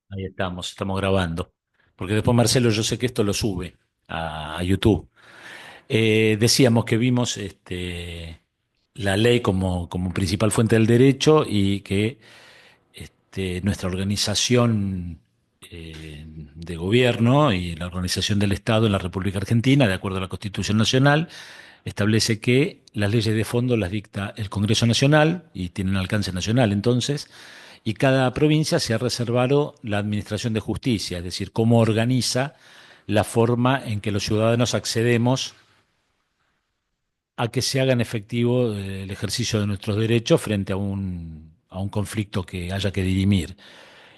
Ahí estamos grabando. Porque después Marcelo, yo sé que esto lo sube a YouTube. Decíamos que vimos la ley como principal fuente del derecho y que nuestra organización de gobierno y la organización del Estado en la República Argentina, de acuerdo a la Constitución Nacional, establece que las leyes de fondo las dicta el Congreso Nacional y tienen alcance nacional entonces, y cada provincia se ha reservado la administración de justicia, es decir, cómo organiza la forma en que los ciudadanos accedemos a que se hagan efectivo el ejercicio de nuestros derechos frente a un conflicto que haya que dirimir.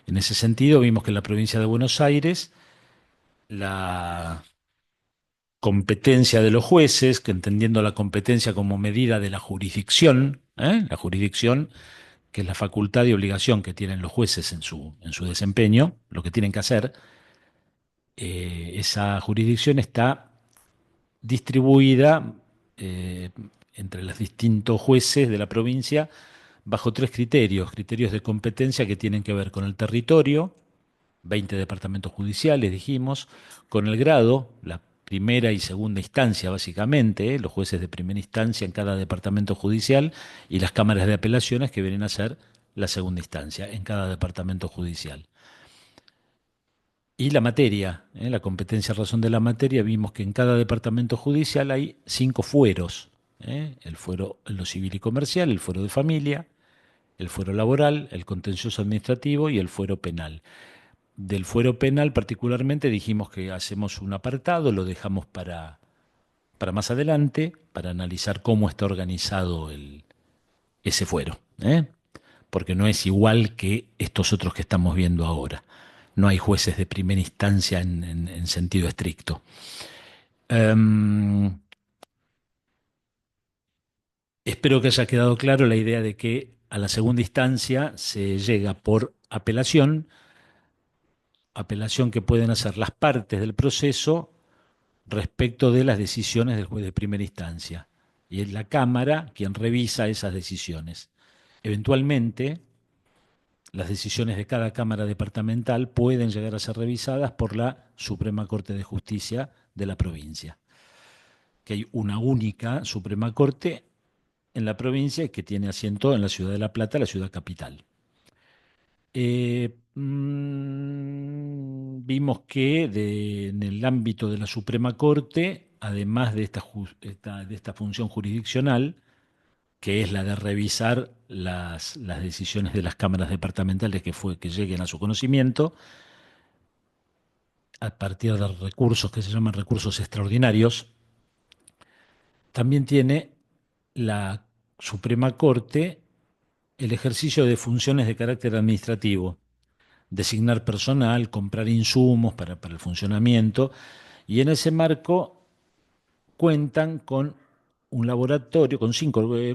En ese sentido, vimos que en la provincia de Buenos Aires la competencia de los jueces, que entendiendo la competencia como medida de la jurisdicción, la jurisdicción, que es la facultad y obligación que tienen los jueces en su desempeño, lo que tienen que hacer, esa jurisdicción está distribuida eh, entre los distintos jueces de la provincia bajo tres criterios: criterios de competencia que tienen que ver con el territorio, 20 departamentos judiciales, dijimos, con el grado, la primera y segunda instancia, básicamente, los jueces de primera instancia en cada departamento judicial y las cámaras de apelaciones que vienen a ser la segunda instancia en cada departamento judicial. Y la materia, la competencia a razón de la materia, vimos que en cada departamento judicial hay cinco fueros: el fuero en lo civil y comercial, el fuero de familia, el fuero laboral, el contencioso administrativo y el fuero penal. Del fuero penal particularmente dijimos que hacemos un apartado, lo dejamos para más adelante, para analizar cómo está organizado ese fuero, porque no es igual que estos otros que estamos viendo ahora. No hay jueces de primera instancia en sentido estricto. Em, Espero que haya quedado claro la idea de que a la segunda instancia se llega por apelación, apelación que pueden hacer las partes del proceso respecto de las decisiones del juez de primera instancia. Y es la Cámara quien revisa esas decisiones. Eventualmente, las decisiones de cada Cámara departamental pueden llegar a ser revisadas por la Suprema Corte de Justicia de la provincia, que hay una única Suprema Corte en la provincia que tiene asiento en la ciudad de La Plata, la ciudad capital. Vimos que en el ámbito de la Suprema Corte, además de esta función jurisdiccional, que es la de revisar las decisiones de las cámaras departamentales que lleguen a su conocimiento, a partir de recursos que se llaman recursos extraordinarios, también tiene la Suprema Corte el ejercicio de funciones de carácter administrativo: designar personal, comprar insumos para el funcionamiento, y en ese marco cuentan con un laboratorio, con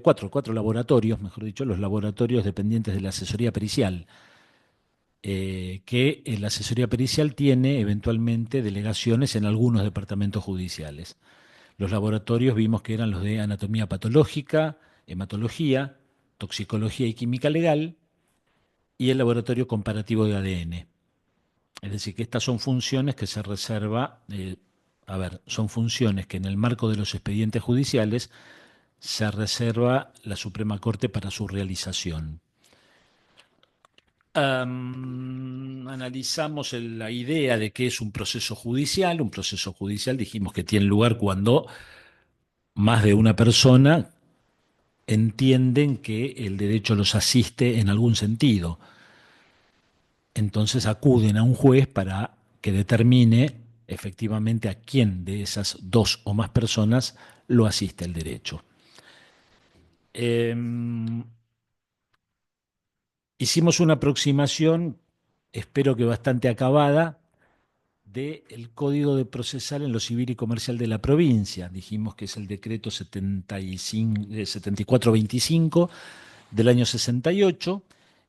cuatro laboratorios, mejor dicho, los laboratorios dependientes de la asesoría pericial, que la asesoría pericial tiene eventualmente delegaciones en algunos departamentos judiciales. Los laboratorios vimos que eran los de anatomía patológica, hematología, toxicología y química legal, y el laboratorio comparativo de ADN. Es decir, que estas son funciones que se reserva, son funciones que en el marco de los expedientes judiciales se reserva la Suprema Corte para su realización. Analizamos la idea de que es un proceso judicial. Un proceso judicial dijimos que tiene lugar cuando más de una persona entienden que el derecho los asiste en algún sentido. Entonces acuden a un juez para que determine efectivamente a quién de esas dos o más personas lo asiste el derecho. Em, Hicimos una aproximación, espero que bastante acabada, del Código de Procesal en lo civil y comercial de la provincia. Dijimos que es el decreto 7425 del año 68,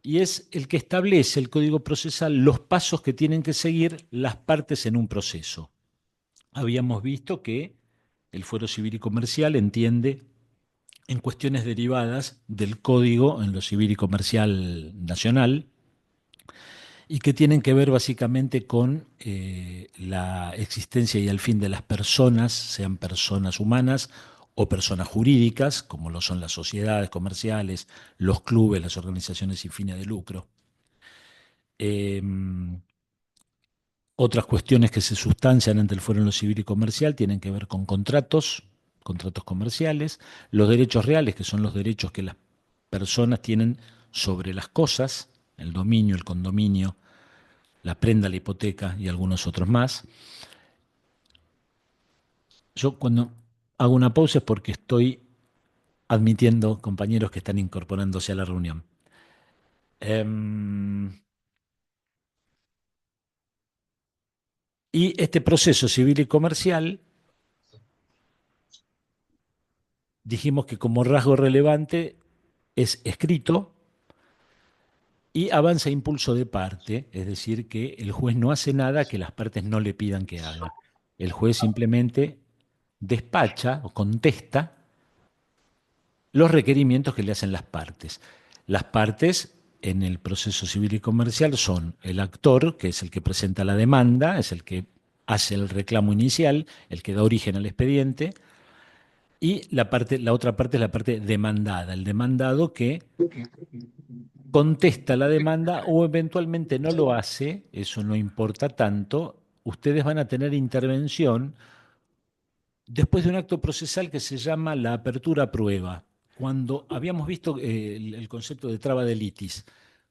y es el que establece el Código Procesal los pasos que tienen que seguir las partes en un proceso. Habíamos visto que el fuero civil y comercial entiende en cuestiones derivadas del Código en lo civil y comercial nacional, y que tienen que ver básicamente con la existencia y el fin de las personas, sean personas humanas o personas jurídicas, como lo son las sociedades comerciales, los clubes, las organizaciones sin fines de lucro. Eh, Otras cuestiones que se sustancian entre el fuero en lo civil y comercial tienen que ver con contratos, contratos comerciales, los derechos reales, que son los derechos que las personas tienen sobre las cosas, el dominio, el condominio, la prenda, la hipoteca y algunos otros más. Yo cuando hago una pausa es porque estoy admitiendo compañeros que están incorporándose a la reunión. Em, y este proceso civil y comercial, dijimos que como rasgo relevante es escrito y avanza a impulso de parte, es decir, que el juez no hace nada que las partes no le pidan que haga. El juez simplemente despacha o contesta los requerimientos que le hacen las partes. Las partes en el proceso civil y comercial son el actor, que es el que presenta la demanda, es el que hace el reclamo inicial, el que da origen al expediente, y la otra parte es la parte demandada, el demandado que contesta la demanda o eventualmente no lo hace, eso no importa tanto, ustedes van a tener intervención después de un acto procesal que se llama la apertura a prueba. Cuando habíamos visto el concepto de traba de litis,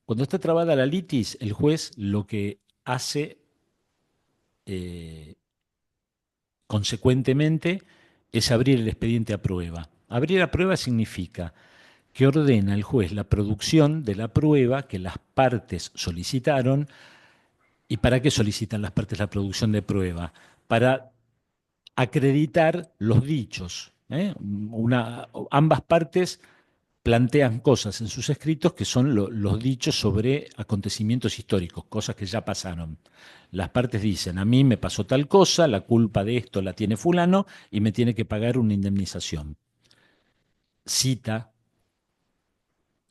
cuando está trabada la litis, el juez lo que hace eh, consecuentemente es abrir el expediente a prueba. Abrir a prueba significa que ordena el juez la producción de la prueba que las partes solicitaron. ¿Y para qué solicitan las partes la producción de prueba? Para acreditar los dichos. ¿Eh? Ambas partes plantean cosas en sus escritos que son los dichos sobre acontecimientos históricos, cosas que ya pasaron. Las partes dicen, a mí me pasó tal cosa, la culpa de esto la tiene fulano y me tiene que pagar una indemnización. Cita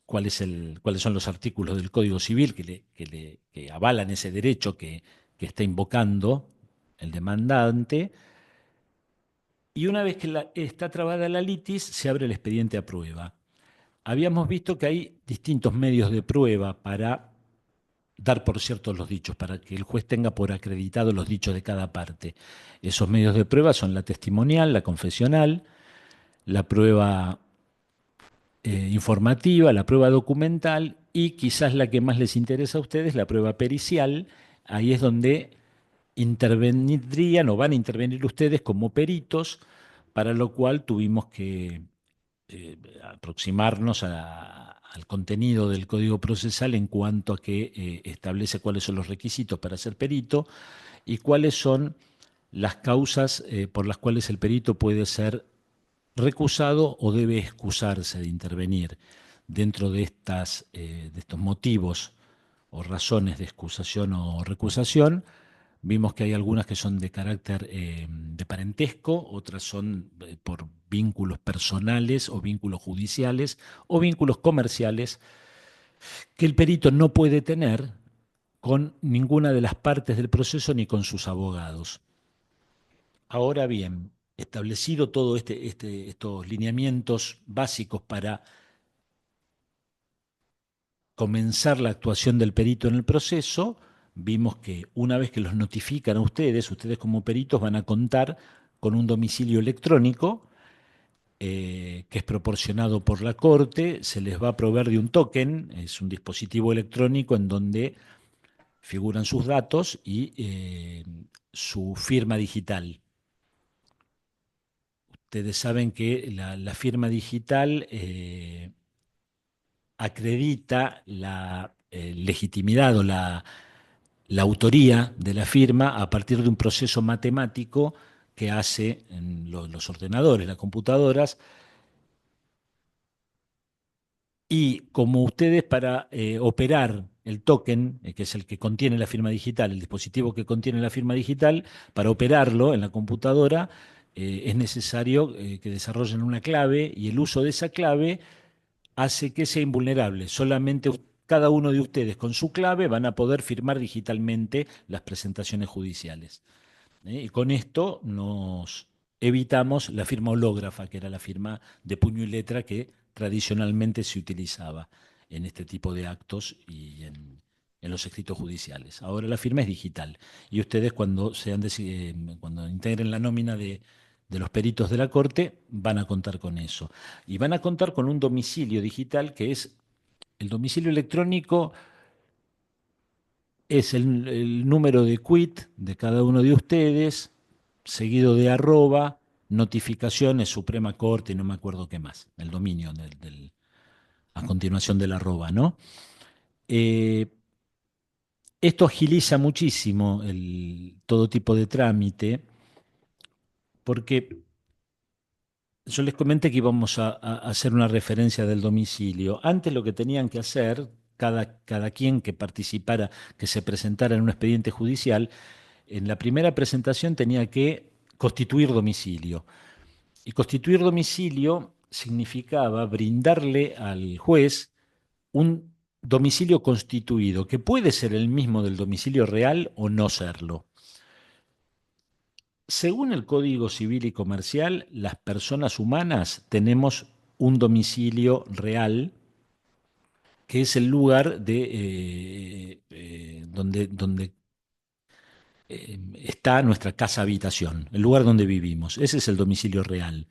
cuáles son los artículos del Código Civil que avalan ese derecho que está invocando el demandante. Y una vez que está trabada la litis, se abre el expediente a prueba. Habíamos visto que hay distintos medios de prueba para dar por ciertos los dichos, para que el juez tenga por acreditado los dichos de cada parte. Esos medios de prueba son la testimonial, la confesional, la prueba informativa, la prueba documental y quizás la que más les interesa a ustedes, la prueba pericial. Ahí es donde intervendrían o van a intervenir ustedes como peritos, para lo cual tuvimos que aproximarnos al contenido del Código Procesal en cuanto a que establece cuáles son los requisitos para ser perito y cuáles son las causas por las cuales el perito puede ser recusado o debe excusarse de intervenir. Dentro de estos motivos o razones de excusación o recusación, vimos que hay algunas que son de carácter de parentesco, otras son por vínculos personales o vínculos judiciales o vínculos comerciales que el perito no puede tener con ninguna de las partes del proceso ni con sus abogados. Ahora bien, establecido todo estos lineamientos básicos para comenzar la actuación del perito en el proceso, vimos que una vez que los notifican a ustedes, ustedes como peritos van a contar con un domicilio electrónico que es proporcionado por la Corte, se les va a proveer de un token, es un dispositivo electrónico en donde figuran sus datos y su firma digital. Ustedes saben que la firma digital acredita la legitimidad o la autoría de la firma a partir de un proceso matemático que hace en los ordenadores, las computadoras, y como ustedes para operar el token, que es el que contiene la firma digital, el dispositivo que contiene la firma digital, para operarlo en la computadora, es necesario que desarrollen una clave y el uso de esa clave hace que sea invulnerable. Solamente cada uno de ustedes con su clave van a poder firmar digitalmente las presentaciones judiciales. Y con esto nos evitamos la firma hológrafa, que era la firma de puño y letra que tradicionalmente se utilizaba en este tipo de actos y en los escritos judiciales. Ahora la firma es digital y ustedes cuando integren la nómina de los peritos de la Corte van a contar con eso. Y van a contar con un domicilio digital que es el domicilio electrónico, es el número de quit de cada uno de ustedes, seguido de arroba, notificaciones, Suprema Corte, y no me acuerdo qué más, el dominio a continuación del arroba, ¿no? Eh, Esto agiliza muchísimo todo tipo de trámite, porque yo les comenté que íbamos a hacer una referencia del domicilio. Antes lo que tenían que hacer, cada quien que participara, que se presentara en un expediente judicial, en la primera presentación tenía que constituir domicilio. Y constituir domicilio significaba brindarle al juez un domicilio constituido, que puede ser el mismo del domicilio real o no serlo. Según el Código Civil y Comercial, las personas humanas tenemos un domicilio real, que es el lugar donde está nuestra casa habitación, el lugar donde vivimos. Ese es el domicilio real.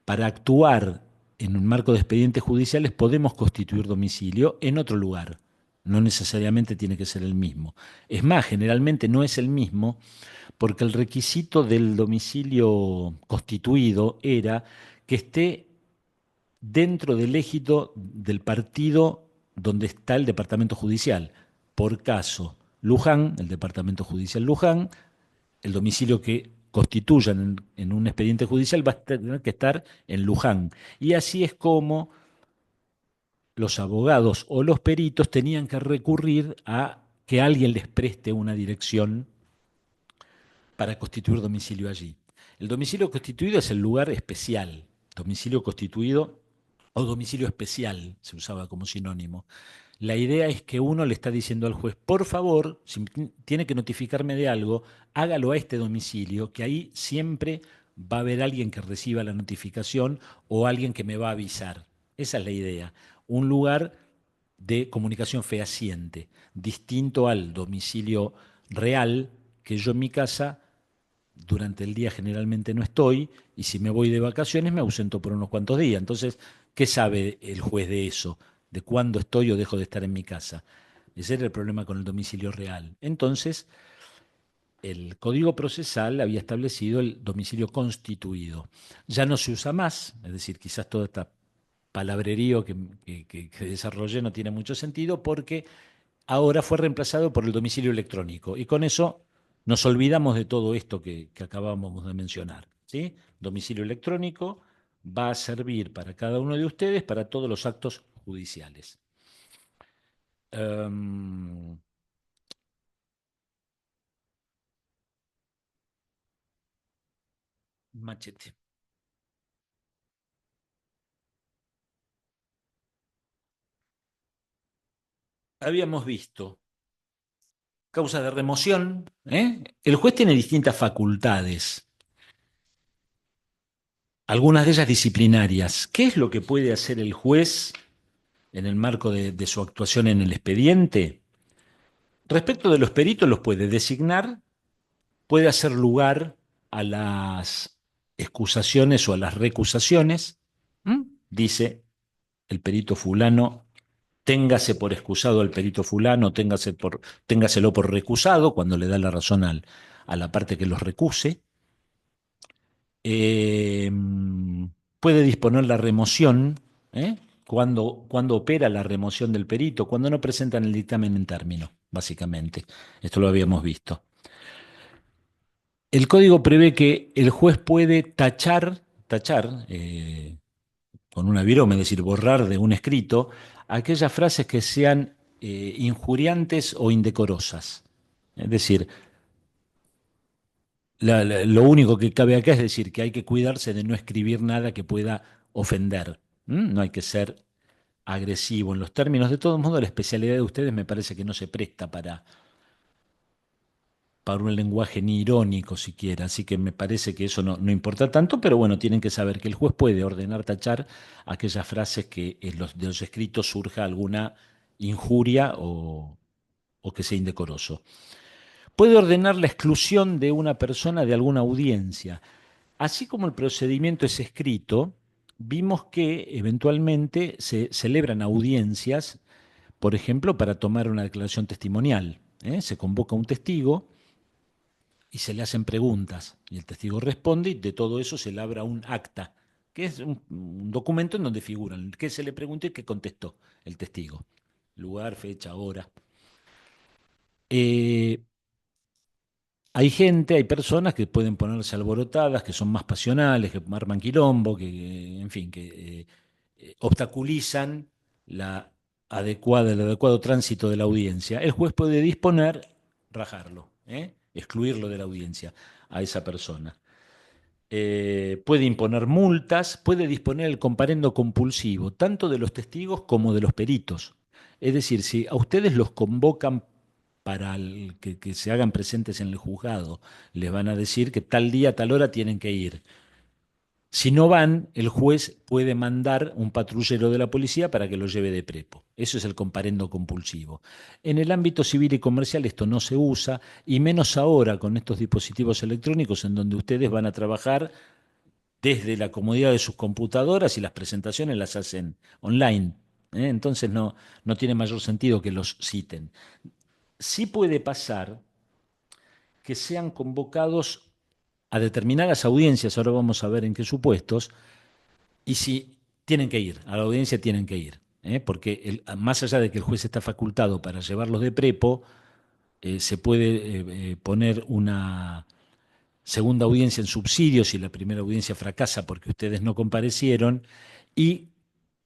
Para actuar en un marco de expedientes judiciales podemos constituir domicilio en otro lugar. No necesariamente tiene que ser el mismo. Es más, generalmente no es el mismo porque el requisito del domicilio constituido era que esté dentro del ejido del partido donde está el departamento judicial. Por caso, Luján, el departamento judicial Luján, el domicilio que constituyan en un expediente judicial va a tener que estar en Luján. Y así es como los abogados o los peritos tenían que recurrir a que alguien les preste una dirección para constituir domicilio allí. El domicilio constituido es el lugar especial. Domicilio constituido o domicilio especial se usaba como sinónimo. La idea es que uno le está diciendo al juez, por favor, si tiene que notificarme de algo, hágalo a este domicilio, que ahí siempre va a haber alguien que reciba la notificación o alguien que me va a avisar. Esa es la idea. Un lugar de comunicación fehaciente, distinto al domicilio real, que yo en mi casa durante el día generalmente no estoy y si me voy de vacaciones me ausento por unos cuantos días. Entonces, ¿qué sabe el juez de eso? ¿De cuándo estoy o dejo de estar en mi casa? Ese era el problema con el domicilio real. Entonces, el Código Procesal había establecido el domicilio constituido. Ya no se usa más, es decir, quizás toda esta palabrerío que desarrollé no tiene mucho sentido porque ahora fue reemplazado por el domicilio electrónico. Y con eso nos olvidamos de todo esto que acabamos de mencionar. ¿Sí? Domicilio electrónico va a servir para cada uno de ustedes para todos los actos judiciales. Um, Machete. Habíamos visto causa de remoción. ¿Eh? El juez tiene distintas facultades, algunas de ellas disciplinarias. ¿Qué es lo que puede hacer el juez en el marco de su actuación en el expediente? Respecto de los peritos, los puede designar, puede hacer lugar a las excusaciones o a las recusaciones. ¿Mm? Dice el perito fulano, téngase por excusado al perito fulano, téngaselo por recusado, cuando le da la razón a la parte que los recuse. Eh, Puede disponer la remoción, ¿eh? Cuando opera la remoción del perito, cuando no presentan el dictamen en término, básicamente. Esto lo habíamos visto. El código prevé que el juez puede tachar con una virome, es decir, borrar de un escrito, aquellas frases que sean injuriantes o indecorosas. Es decir, lo único que cabe acá es decir que hay que cuidarse de no escribir nada que pueda ofender. ¿Mm? No hay que ser agresivo en los términos. De todos modos, la especialidad de ustedes me parece que no se presta para un lenguaje ni irónico siquiera, así que me parece que eso no importa tanto, pero bueno, tienen que saber que el juez puede ordenar tachar aquellas frases que de los escritos surja alguna injuria o que sea indecoroso. Puede ordenar la exclusión de una persona de alguna audiencia. Así como el procedimiento es escrito, vimos que eventualmente se celebran audiencias, por ejemplo, para tomar una declaración testimonial. Se convoca un testigo y se le hacen preguntas y el testigo responde y de todo eso se labra un acta, que es un documento en donde figuran qué se le preguntó y qué contestó el testigo. Lugar, fecha, hora. Eh, Hay gente, hay personas que pueden ponerse alborotadas, que son más pasionales, que arman quilombo, que, en fin, que obstaculizan el adecuado tránsito de la audiencia. El juez puede disponer, rajarlo, excluirlo de la audiencia a esa persona. Puede imponer multas, puede disponer el comparendo compulsivo, tanto de los testigos como de los peritos. Es decir, si a ustedes los convocan para que se hagan presentes en el juzgado, les van a decir que tal día, tal hora tienen que ir. Si no van, el juez puede mandar un patrullero de la policía para que lo lleve de prepo. Eso es el comparendo compulsivo. En el ámbito civil y comercial esto no se usa, y menos ahora con estos dispositivos electrónicos en donde ustedes van a trabajar desde la comodidad de sus computadoras y las presentaciones las hacen online. Entonces no tiene mayor sentido que los citen. Sí puede pasar que sean convocados a determinadas audiencias, ahora vamos a ver en qué supuestos, y si tienen que ir, a la audiencia tienen que ir, porque más allá de que el juez está facultado para llevarlos de prepo, se puede poner una segunda audiencia en subsidio si la primera audiencia fracasa porque ustedes no comparecieron. ¿Y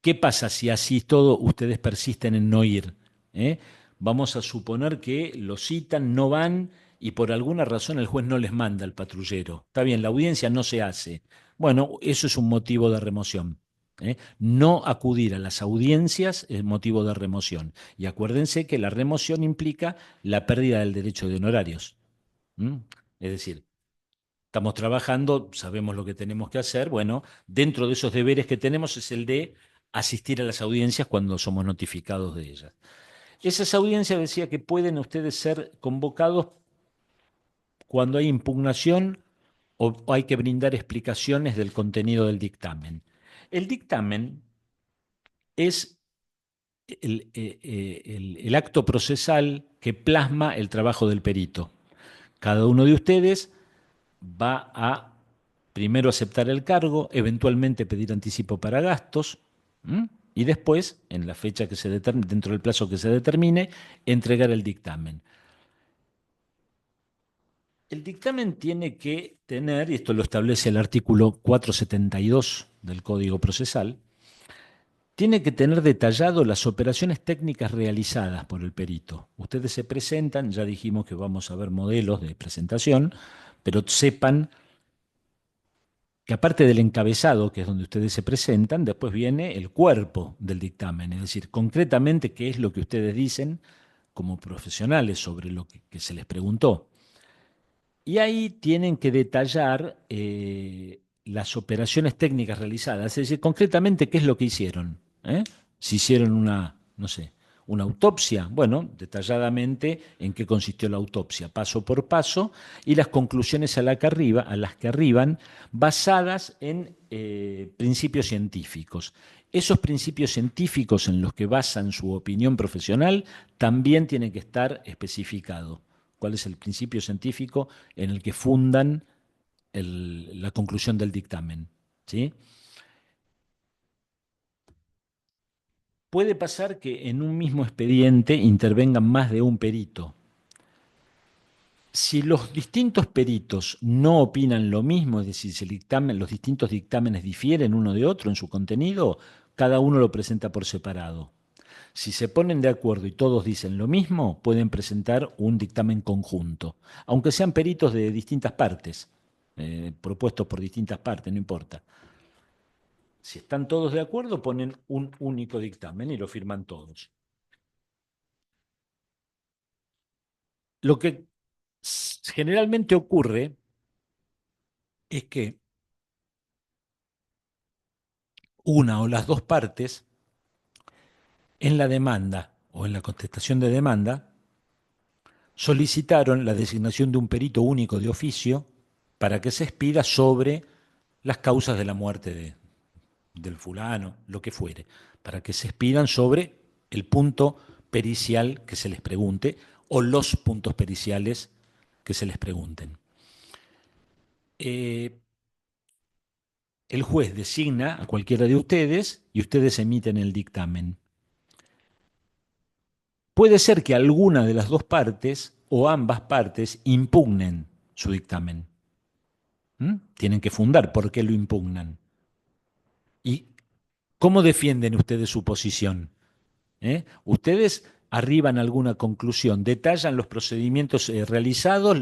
qué pasa si así todo ustedes persisten en no ir? ¿Eh? Vamos a suponer que los citan, no van y por alguna razón el juez no les manda al patrullero. Está bien, la audiencia no se hace. Bueno, eso es un motivo de remoción. No acudir a las audiencias es motivo de remoción. Y acuérdense que la remoción implica la pérdida del derecho de honorarios. ¿Mm? Es decir, estamos trabajando, sabemos lo que tenemos que hacer. Bueno, dentro de esos deberes que tenemos es el de asistir a las audiencias cuando somos notificados de ellas. Esas audiencias decía que pueden ustedes ser convocados cuando hay impugnación o hay que brindar explicaciones del contenido del dictamen. El dictamen es el acto procesal que plasma el trabajo del perito. Cada uno de ustedes va a primero aceptar el cargo, eventualmente pedir anticipo para gastos, ¿m? Y después, en la fecha que se determine, dentro del plazo que se determine, entregar el dictamen. El dictamen tiene que tener, y esto lo establece el artículo 472 del Código Procesal, tiene que tener detallado las operaciones técnicas realizadas por el perito. Ustedes se presentan, ya dijimos que vamos a ver modelos de presentación, pero sepan que aparte del encabezado, que es donde ustedes se presentan, después viene el cuerpo del dictamen, es decir, concretamente qué es lo que ustedes dicen como profesionales sobre lo que se les preguntó. Y ahí tienen que detallar las operaciones técnicas realizadas, es decir, concretamente qué es lo que hicieron. Si hicieron una, no sé, una autopsia, bueno, detalladamente en qué consistió la autopsia, paso por paso, y las conclusiones a las que arriban, basadas en principios científicos. Esos principios científicos en los que basan su opinión profesional también tienen que estar especificados. ¿Cuál es el principio científico en el que fundan la conclusión del dictamen? ¿Sí? Puede pasar que en un mismo expediente intervengan más de un perito. Si los distintos peritos no opinan lo mismo, es decir, si los distintos dictámenes difieren uno de otro en su contenido, cada uno lo presenta por separado. Si se ponen de acuerdo y todos dicen lo mismo, pueden presentar un dictamen conjunto, aunque sean peritos de distintas partes, propuestos por distintas partes, no importa. Si están todos de acuerdo, ponen un único dictamen y lo firman todos. Lo que generalmente ocurre es que una o las dos partes en la demanda o en la contestación de demanda solicitaron la designación de un perito único de oficio para que se expida sobre las causas de la muerte del fulano, lo que fuere, para que se expidan sobre el punto pericial que se les pregunte o los puntos periciales que se les pregunten. Eh, el juez designa a cualquiera de ustedes y ustedes emiten el dictamen. Puede ser que alguna de las dos partes o ambas partes impugnen su dictamen. Tienen que fundar por qué lo impugnan. ¿Y cómo defienden ustedes su posición? Ustedes arriban a alguna conclusión, detallan los procedimientos realizados,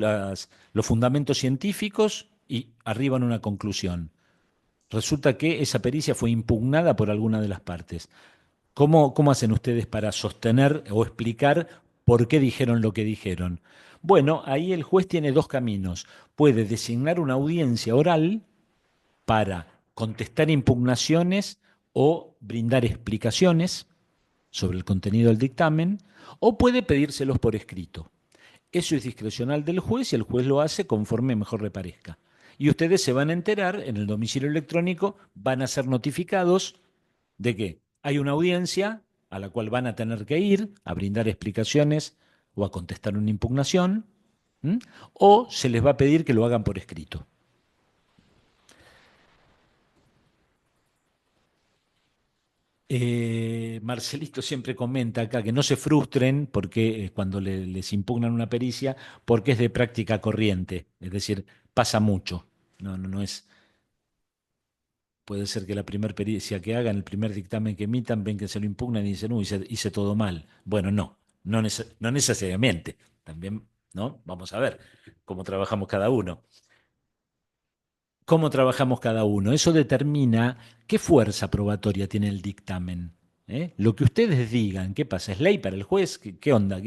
los fundamentos científicos y arriban a una conclusión. Resulta que esa pericia fue impugnada por alguna de las partes. ¿Cómo hacen ustedes para sostener o explicar por qué dijeron lo que dijeron? Bueno, ahí el juez tiene dos caminos. Puede designar una audiencia oral para contestar impugnaciones o brindar explicaciones sobre el contenido del dictamen, o puede pedírselos por escrito. Eso es discrecional del juez y el juez lo hace conforme mejor le parezca. Y ustedes se van a enterar en el domicilio electrónico, van a ser notificados de que hay una audiencia a la cual van a tener que ir a brindar explicaciones o a contestar una impugnación, ¿m? O se les va a pedir que lo hagan por escrito. Marcelito siempre comenta acá que no se frustren porque cuando les impugnan una pericia, porque es de práctica corriente, es decir, pasa mucho. No es, puede ser que la primera pericia que hagan, el primer dictamen que emitan, ven que se lo impugnan y dicen, uy, hice todo mal. Bueno, no necesariamente. También, ¿no? Vamos a ver cómo trabajamos cada uno. ¿Cómo trabajamos cada uno? Eso determina qué fuerza probatoria tiene el dictamen. Lo que ustedes digan, ¿qué pasa? ¿Es ley para el juez? ¿Qué onda?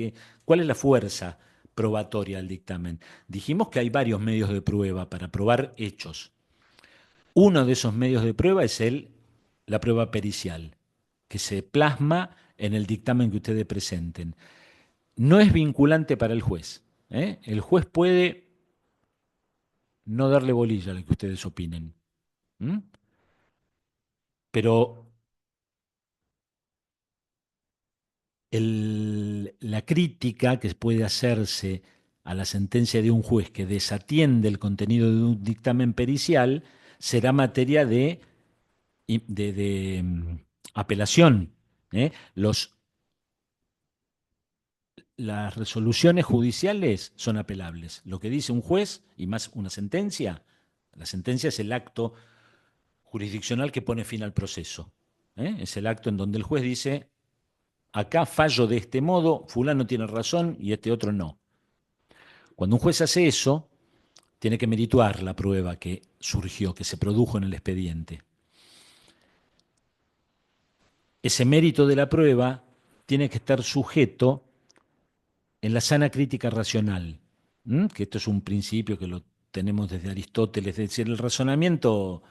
¿Cuál es la fuerza probatoria del dictamen? Dijimos que hay varios medios de prueba para probar hechos. Uno de esos medios de prueba es la prueba pericial, que se plasma en el dictamen que ustedes presenten. No es vinculante para el juez. El juez puede no darle bolilla a lo que ustedes opinen. ¿Mm? Pero la crítica que puede hacerse a la sentencia de un juez que desatiende el contenido de un dictamen pericial será materia de apelación. ¿eh? Las resoluciones judiciales son apelables. Lo que dice un juez y más una sentencia, la sentencia es el acto jurisdiccional que pone fin al proceso. Es el acto en donde el juez dice, acá fallo de este modo, fulano tiene razón y este otro no. Cuando un juez hace eso, tiene que merituar la prueba que surgió, que se produjo en el expediente. Ese mérito de la prueba tiene que estar sujeto en la sana crítica racional, que esto es un principio que lo tenemos desde Aristóteles, es decir, el razonamiento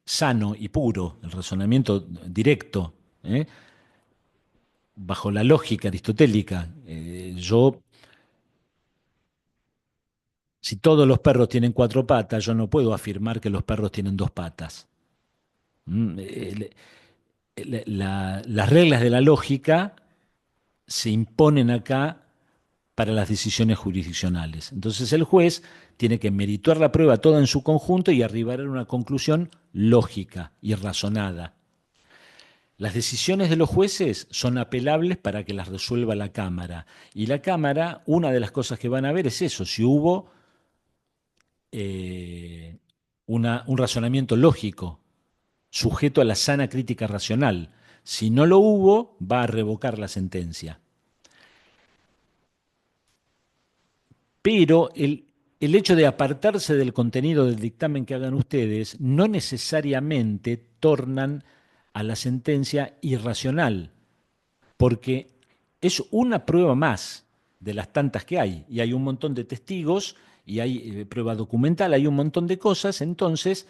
sano y puro, el razonamiento directo, ¿eh? Bajo la lógica aristotélica. Si todos los perros tienen cuatro patas, yo no puedo afirmar que los perros tienen dos patas. ¿Mm? Las reglas de la lógica se imponen acá para las decisiones jurisdiccionales. Entonces el juez tiene que merituar la prueba toda en su conjunto y arribar a una conclusión lógica y razonada. Las decisiones de los jueces son apelables para que las resuelva la Cámara. Y la Cámara, una de las cosas que van a ver es eso, si hubo eh, un razonamiento lógico sujeto a la sana crítica racional. Si no lo hubo, va a revocar la sentencia. Pero el hecho de apartarse del contenido del dictamen que hagan ustedes no necesariamente tornan a la sentencia irracional, porque es una prueba más de las tantas que hay, y hay un montón de testigos, y hay prueba documental, hay un montón de cosas, entonces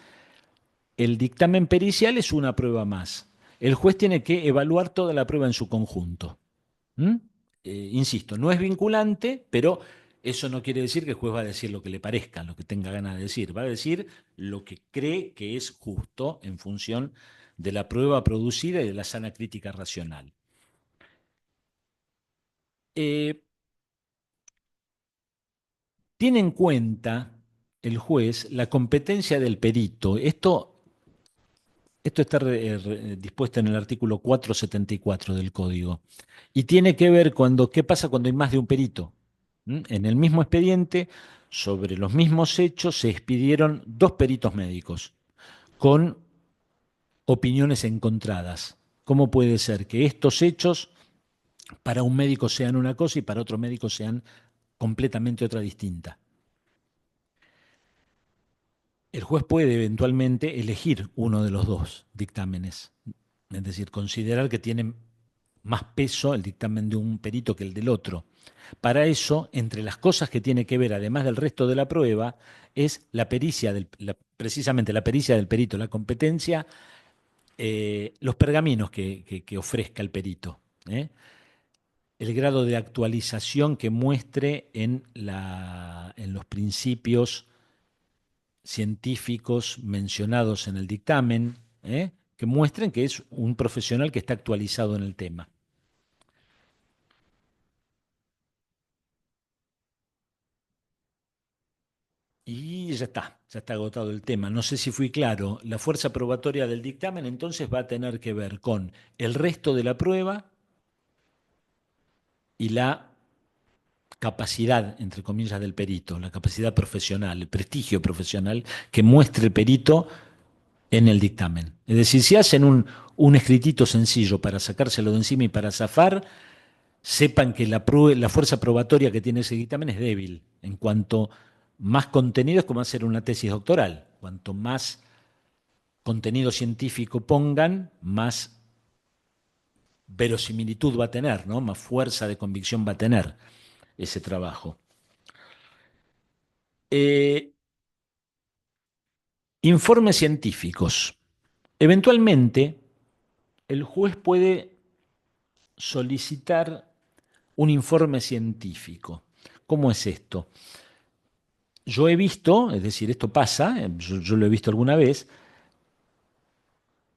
el dictamen pericial es una prueba más. El juez tiene que evaluar toda la prueba en su conjunto. ¿Mm? Insisto, no es vinculante, pero eso no quiere decir que el juez va a decir lo que le parezca, lo que tenga ganas de decir. Va a decir lo que cree que es justo en función de la prueba producida y de la sana crítica racional. Eh, Tiene en cuenta el juez la competencia del perito. Esto está dispuesto en el artículo 474 del Código. Y tiene que ver qué pasa cuando hay más de un perito. ¿Mm? En el mismo expediente, sobre los mismos hechos, se expidieron dos peritos médicos con opiniones encontradas. ¿Cómo puede ser que estos hechos para un médico sean una cosa y para otro médico sean completamente otra distinta? El juez puede eventualmente elegir uno de los dos dictámenes, es decir, considerar que tiene más peso el dictamen de un perito que el del otro. Para eso, entre las cosas que tiene que ver, además del resto de la prueba, es la pericia, precisamente la pericia del perito, la competencia, los pergaminos que ofrezca el perito, ¿eh? El grado de actualización que muestre en los principios científicos mencionados en el dictamen, que muestren que es un profesional que está actualizado en el tema. Y ya está agotado el tema. No sé si fui claro. La fuerza probatoria del dictamen entonces va a tener que ver con el resto de la prueba y la capacidad, entre comillas, del perito, la capacidad profesional, el prestigio profesional que muestre el perito en el dictamen. Es decir, si hacen un escritito sencillo para sacárselo de encima y para zafar, sepan que la fuerza probatoria que tiene ese dictamen es débil. En cuanto más contenido es como hacer una tesis doctoral. Cuanto más contenido científico pongan, más verosimilitud va a tener, ¿no? Más fuerza de convicción va a tener ese trabajo. Eh, Informes científicos. Eventualmente, el juez puede solicitar un informe científico. ¿Cómo es esto? Yo he visto, es decir, esto pasa, yo lo he visto alguna vez,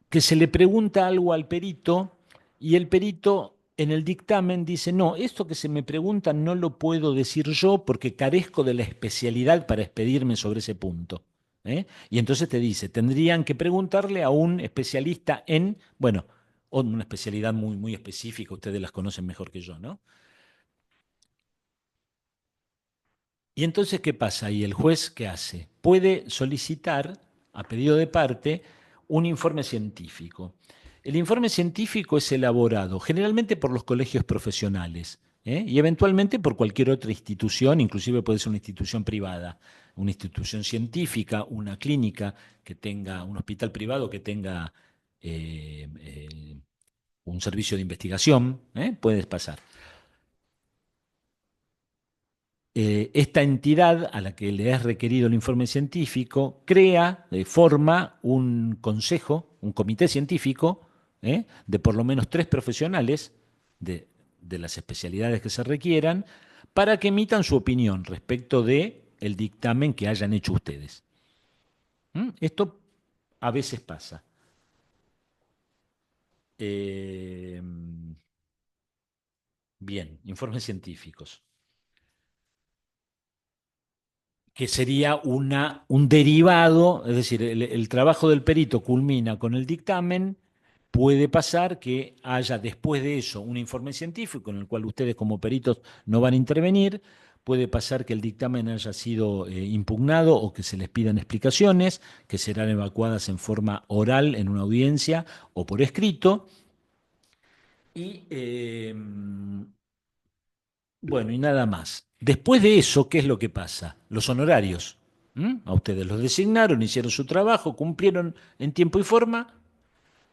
que se le pregunta algo al perito y el perito en el dictamen dice, no, esto que se me pregunta no lo puedo decir yo porque carezco de la especialidad para expedirme sobre ese punto. ¿Eh? Y entonces te dice, tendrían que preguntarle a un especialista en, bueno, o una especialidad muy, muy específica, ustedes las conocen mejor que yo, ¿no? Y entonces, ¿qué pasa? ¿Y el juez qué hace? Puede solicitar, a pedido de parte, un informe científico. El informe científico es elaborado generalmente por los colegios profesionales, y eventualmente por cualquier otra institución, inclusive puede ser una institución privada, una institución científica, una clínica que tenga, un hospital privado que tenga un servicio de investigación, puede pasar. Esta entidad a la que le es requerido el informe científico crea, forma un consejo, un comité científico, de por lo menos tres profesionales de las especialidades que se requieran, para que emitan su opinión respecto de el dictamen que hayan hecho ustedes. ¿Mm? Esto a veces pasa. Eh, Bien, informes científicos. Que sería un derivado, es decir, el trabajo del perito culmina con el dictamen, puede pasar que haya después de eso un informe científico en el cual ustedes como peritos no van a intervenir, puede pasar que el dictamen haya sido impugnado o que se les pidan explicaciones, que serán evacuadas en forma oral en una audiencia o por escrito, y bueno, y nada más. Después de eso, ¿qué es lo que pasa? Los honorarios. ¿Mm? A ustedes los designaron, hicieron su trabajo, cumplieron en tiempo y forma,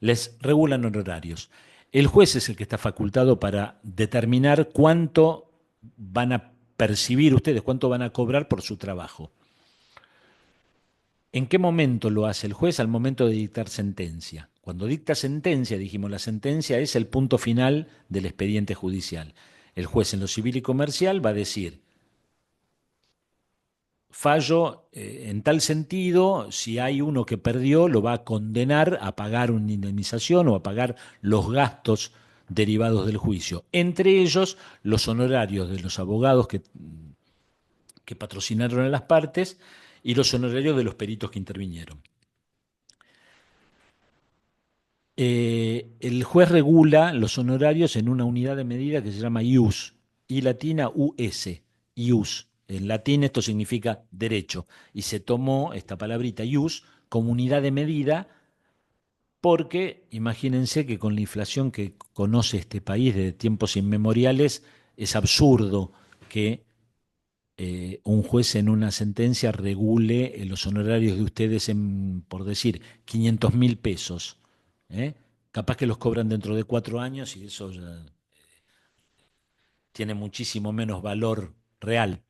les regulan honorarios. El juez es el que está facultado para determinar cuánto van a percibir ustedes, cuánto van a cobrar por su trabajo. ¿En qué momento lo hace el juez? Al momento de dictar sentencia. Cuando dicta sentencia, dijimos, la sentencia es el punto final del expediente judicial. El juez en lo civil y comercial va a decir, fallo en tal sentido, si hay uno que perdió, lo va a condenar a pagar una indemnización o a pagar los gastos derivados del juicio. Entre ellos, los honorarios de los abogados que patrocinaron a las partes y los honorarios de los peritos que intervinieron. El juez regula los honorarios en una unidad de medida que se llama ius, I latina US, ius. En latín esto significa derecho, y se tomó esta palabrita ius como unidad de medida porque imagínense que con la inflación que conoce este país de tiempos inmemoriales, es absurdo que un juez en una sentencia regule los honorarios de ustedes en, por decir, 500.000 pesos. ¿Eh? Capaz que los cobran dentro de 4 años y eso ya tiene muchísimo menos valor real.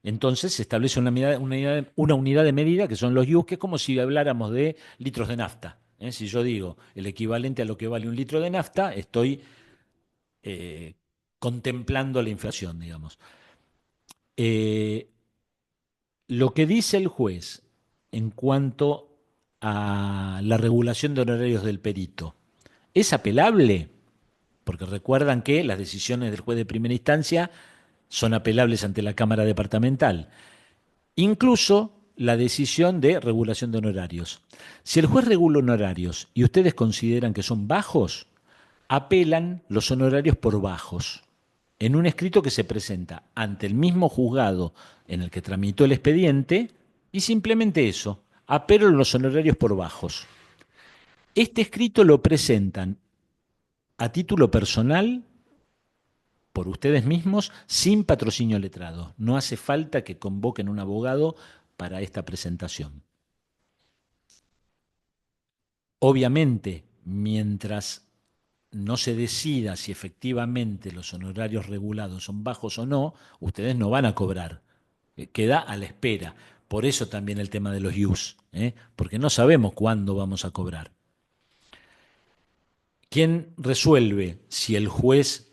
Entonces se establece una unidad de medida que son los IUs, que es como si habláramos de litros de nafta. ¿Eh? Si yo digo el equivalente a lo que vale un litro de nafta, estoy eh, contemplando la inflación, digamos. Eh, Lo que dice el juez en cuanto a la regulación de honorarios del perito, ¿es apelable? Porque recuerdan que las decisiones del juez de primera instancia son apelables ante la Cámara Departamental, incluso la decisión de regulación de honorarios. Si el juez regula honorarios y ustedes consideran que son bajos, apelan los honorarios por bajos en un escrito que se presenta ante el mismo juzgado en el que tramitó el expediente y simplemente eso, apelo los honorarios por bajos. Este escrito lo presentan a título personal por ustedes mismos sin patrocinio letrado. No hace falta que convoquen un abogado para esta presentación. Obviamente, mientras no se decida si efectivamente los honorarios regulados son bajos o no, ustedes no van a cobrar. Queda a la espera. Por eso también el tema de los IUS, porque no sabemos cuándo vamos a cobrar. ¿Quién resuelve si el juez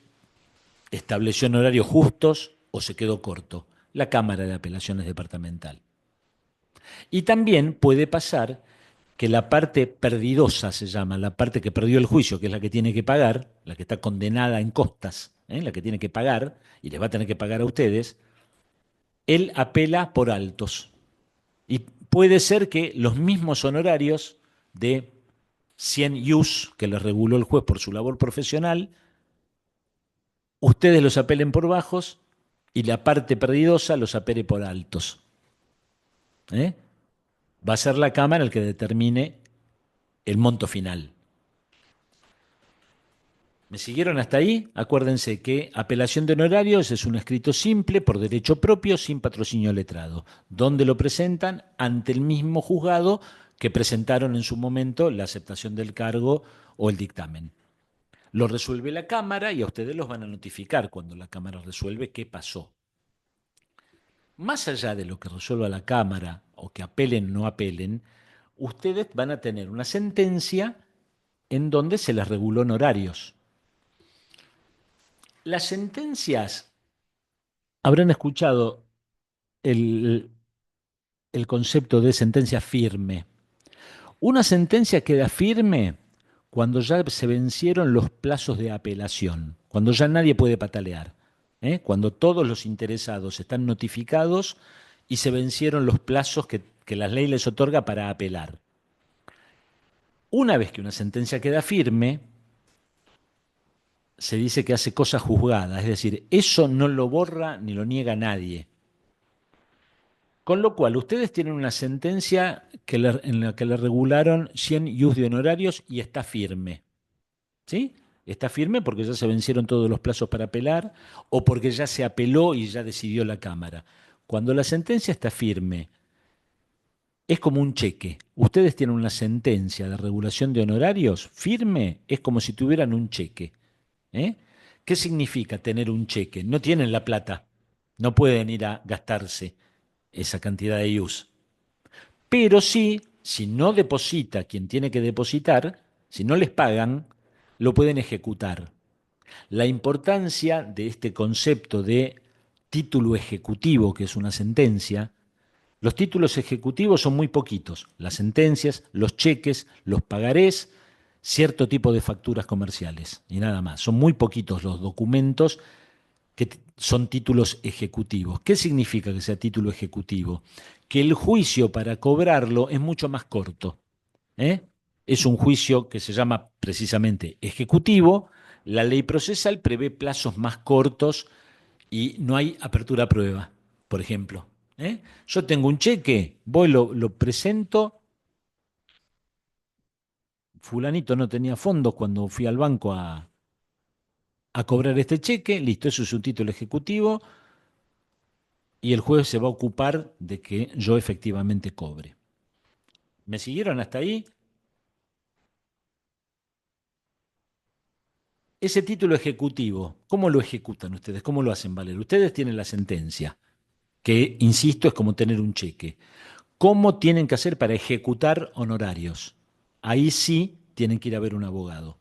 estableció honorarios justos o se quedó corto? La Cámara de Apelaciones Departamental. Y también puede pasar que la parte perdidosa se llama, la parte que perdió el juicio, que es la que tiene que pagar, la que está condenada en costas, la que tiene que pagar y les va a tener que pagar a ustedes, él apela por altos. Y puede ser que los mismos honorarios de 100 ius que les reguló el juez por su labor profesional, ustedes los apelen por bajos y la parte perdidosa los apele por altos. ¿Eh? Va a ser la Cámara el que determine el monto final. ¿Me siguieron hasta ahí? Acuérdense que apelación de honorarios es un escrito simple por derecho propio sin patrocinio letrado, donde lo presentan ante el mismo juzgado que presentaron en su momento la aceptación del cargo o el dictamen. Lo resuelve la Cámara y a ustedes los van a notificar cuando la Cámara resuelve qué pasó. Más allá de lo que resuelva la Cámara o que apelen o no apelen, ustedes van a tener una sentencia en donde se les reguló honorarios. Las sentencias, habrán escuchado el, el concepto de sentencia firme. Una sentencia queda firme cuando ya se vencieron los plazos de apelación, cuando ya nadie puede patalear, cuando todos los interesados están notificados y se vencieron los plazos que la ley les otorga para apelar. Una vez que una sentencia queda firme, se dice que hace cosa juzgada, es decir, eso no lo borra ni lo niega nadie. Con lo cual, ustedes tienen una sentencia en la que le regularon 100 ius de honorarios y está firme. ¿Sí? está firme porque ya se vencieron todos los plazos para apelar o porque ya se apeló y ya decidió la Cámara. Cuando la sentencia está firme, es como un cheque. Ustedes tienen una sentencia de regulación de honorarios firme, es como si tuvieran un cheque. ¿Eh? ¿Qué significa tener un cheque? No tienen la plata, no pueden ir a gastarse esa cantidad de IUS. Pero sí, si no deposita quien tiene que depositar, si no les pagan, lo pueden ejecutar. La importancia de este concepto de título ejecutivo, que es una sentencia, los títulos ejecutivos son muy poquitos, las sentencias, los cheques, los pagarés, cierto tipo de facturas comerciales y nada más. Son muy poquitos los documentos que son títulos ejecutivos. ¿Qué significa que sea título ejecutivo? Que el juicio para cobrarlo es mucho más corto. ¿Eh? Es un juicio que se llama precisamente ejecutivo. La ley procesal prevé plazos más cortos y no hay apertura a prueba, por ejemplo. ¿Eh? Yo tengo un cheque, voy, lo presento, fulanito no tenía fondos cuando fui al banco a cobrar este cheque, listo, eso es un título ejecutivo y el juez se va a ocupar de que yo efectivamente cobre. ¿Me siguieron hasta ahí? Ese título ejecutivo, ¿cómo lo ejecutan ustedes? ¿Cómo lo hacen valer? Ustedes tienen la sentencia, que, insisto, es como tener un cheque. ¿Cómo tienen que hacer para ejecutar honorarios? Ahí sí tienen que ir a ver un abogado,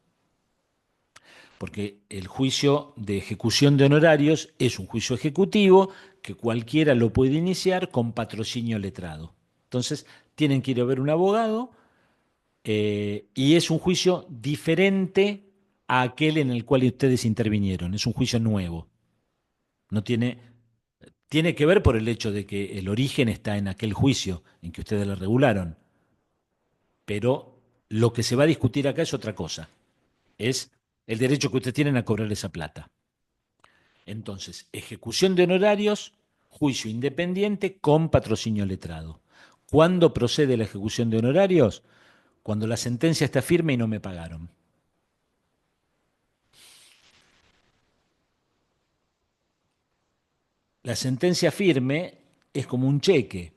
porque el juicio de ejecución de honorarios es un juicio ejecutivo que cualquiera lo puede iniciar con patrocinio letrado. Entonces, tienen que ir a ver un abogado y es un juicio diferente a aquel en el cual ustedes intervinieron. Es un juicio nuevo. No tiene, tiene que ver por el hecho de que el origen está en aquel juicio en que ustedes lo regularon. Pero lo que se va a discutir acá es otra cosa. Es el derecho que ustedes tienen a cobrar esa plata. Entonces, ejecución de honorarios, juicio independiente con patrocinio letrado. ¿Cuándo procede la ejecución de honorarios? Cuando la sentencia está firme y no me pagaron. La sentencia firme es como un cheque.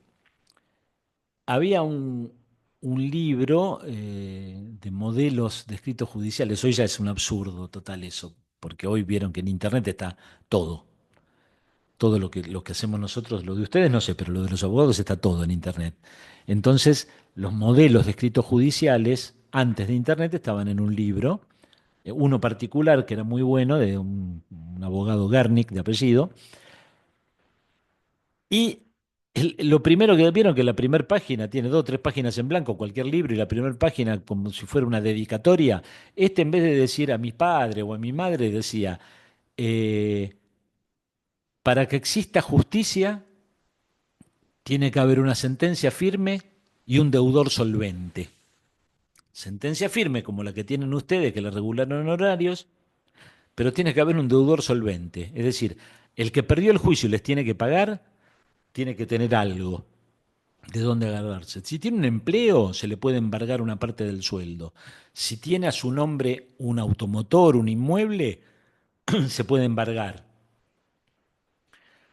Había un libro de modelos de escritos judiciales. Hoy ya es un absurdo total eso, porque hoy vieron que en Internet está todo. Todo lo que hacemos nosotros, lo de ustedes no sé, pero lo de los abogados está todo en Internet. Entonces, los modelos de escritos judiciales antes de Internet estaban en un libro, uno particular que era muy bueno, de un abogado Garnick de apellido, y lo primero que vieron que la primera página tiene dos o tres páginas en blanco, cualquier libro, y la primera página como si fuera una dedicatoria. Este en vez de decir a mi padre o a mi madre, decía, eh, para que exista justicia, tiene que haber una sentencia firme y un deudor solvente. Sentencia firme como la que tienen ustedes, que le regularon horarios, pero tiene que haber un deudor solvente. Es decir, el que perdió el juicio y les tiene que pagar, tiene que tener algo de dónde agarrarse. Si tiene un empleo, se le puede embargar una parte del sueldo. Si tiene a su nombre un automotor, un inmueble, se puede embargar.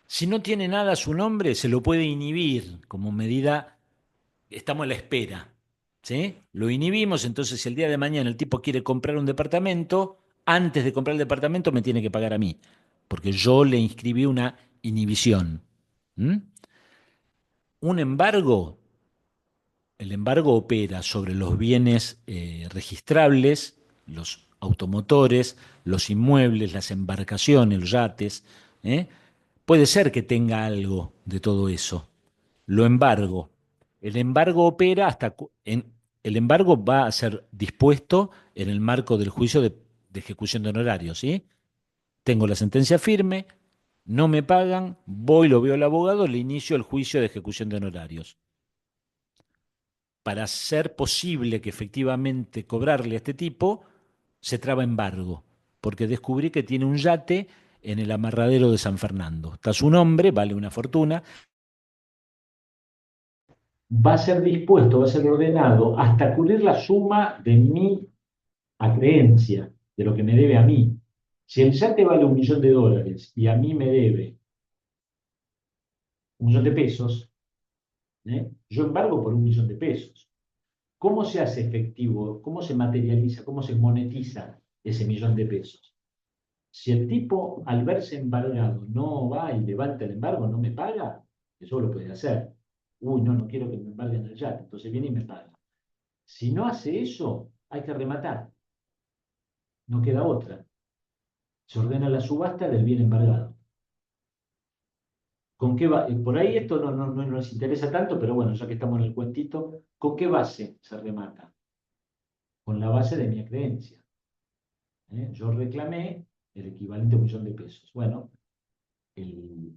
Si no tiene nada a su nombre, se lo puede inhibir como medida, estamos a la espera. ¿Sí? Lo inhibimos, entonces si el día de mañana el tipo quiere comprar un departamento, antes de comprar el departamento me tiene que pagar a mí, porque yo le inscribí una inhibición. ¿Mm? Un embargo. El embargo opera sobre los bienes registrables, los automotores, los inmuebles, las embarcaciones, los yates. ¿Eh? Puede ser que tenga algo de todo eso. Lo embargo. El embargo opera el embargo va a ser dispuesto en el marco del juicio de ejecución de honorarios, ¿sí? Tengo la sentencia firme, no me pagan, voy, lo veo al abogado, le inicio el juicio de ejecución de honorarios para ser posible que efectivamente cobrarle a este tipo, se traba embargo, porque descubrí que tiene un yate en el amarradero de San Fernando. Está su nombre, vale una fortuna. Va a ser dispuesto, va a ser ordenado hasta cubrir la suma de mi acreencia. de lo que me debe a mí. Si el yate vale $1.000.000 y a mí me debe 1.000.000 pesos, yo embargo por $1.000.000. ¿Cómo se hace efectivo? ¿Cómo se materializa? ¿Cómo se monetiza ese 1.000.000 de pesos? Si el tipo, al verse embargado, no va y levanta el embargo, no me paga, eso lo puede hacer. Uy, no, no quiero que me embarguen el yate, entonces viene y me paga. Si no hace eso, hay que rematar, no queda otra. Se ordena la subasta del bien embargado. ¿Con qué va? Por ahí esto no nos interesa tanto, pero bueno, ya que estamos en el cuentito, ¿con qué base se remata? Con la base de mi creencia. Yo reclamé el equivalente a $1.000.000. Bueno, el,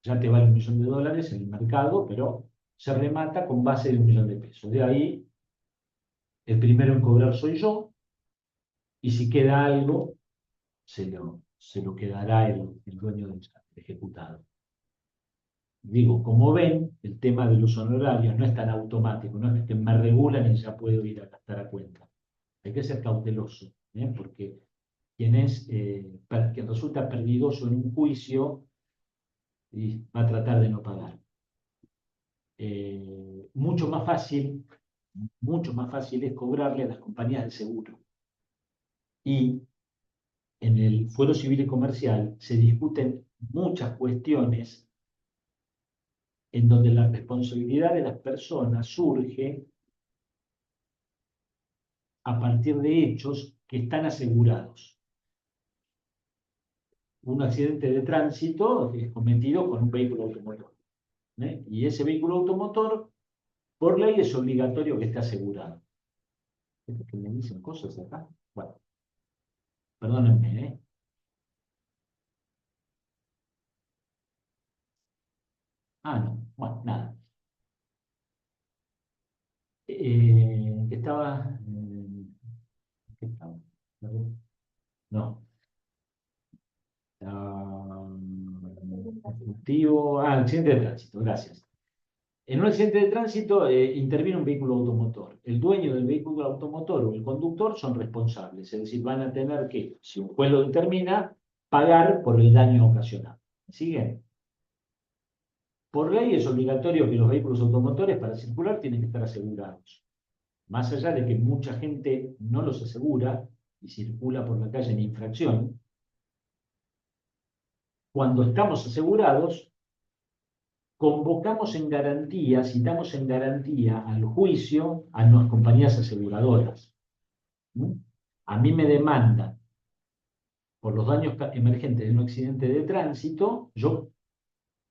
ya te vale $1.000.000 en el mercado, pero se remata con base de $1.000.000. De ahí, el primero en cobrar soy yo, y si queda algo, se lo quedará el dueño del ejecutado. Digo, como ven, el tema de los honorarios no es tan automático, no es que me regulan y ya puedo ir a gastar a cuenta. Hay que ser cauteloso, porque quien resulta perdidoso en un juicio y va a tratar de no pagar. Mucho más fácil, mucho más fácil es cobrarle a las compañías de seguro. Y en el fuero civil y comercial se discuten muchas cuestiones en donde la responsabilidad de las personas surge a partir de hechos que están asegurados. Un accidente de tránsito es cometido con un vehículo automotor. Y ese vehículo automotor, por ley, es obligatorio que esté asegurado. ¿Es que me dicen cosas acá? Bueno, perdónenme, ¿eh? Ah, no, bueno, nada. Estaba. ¿Qué estaba? No. Accidente de tránsito, gracias. En un accidente de tránsito interviene un vehículo automotor. El dueño del vehículo automotor o el conductor son responsables, es decir, van a tener que, si un juez lo determina, pagar por el daño ocasionado. ¿Me siguen? Por ley es obligatorio que los vehículos automotores para circular tienen que estar asegurados. Más allá de que mucha gente no los asegura y circula por la calle en infracción, cuando estamos asegurados, convocamos en garantía, citamos en garantía al juicio a las compañías aseguradoras. ¿Mm? A mí me demandan por los daños emergentes de un accidente de tránsito, yo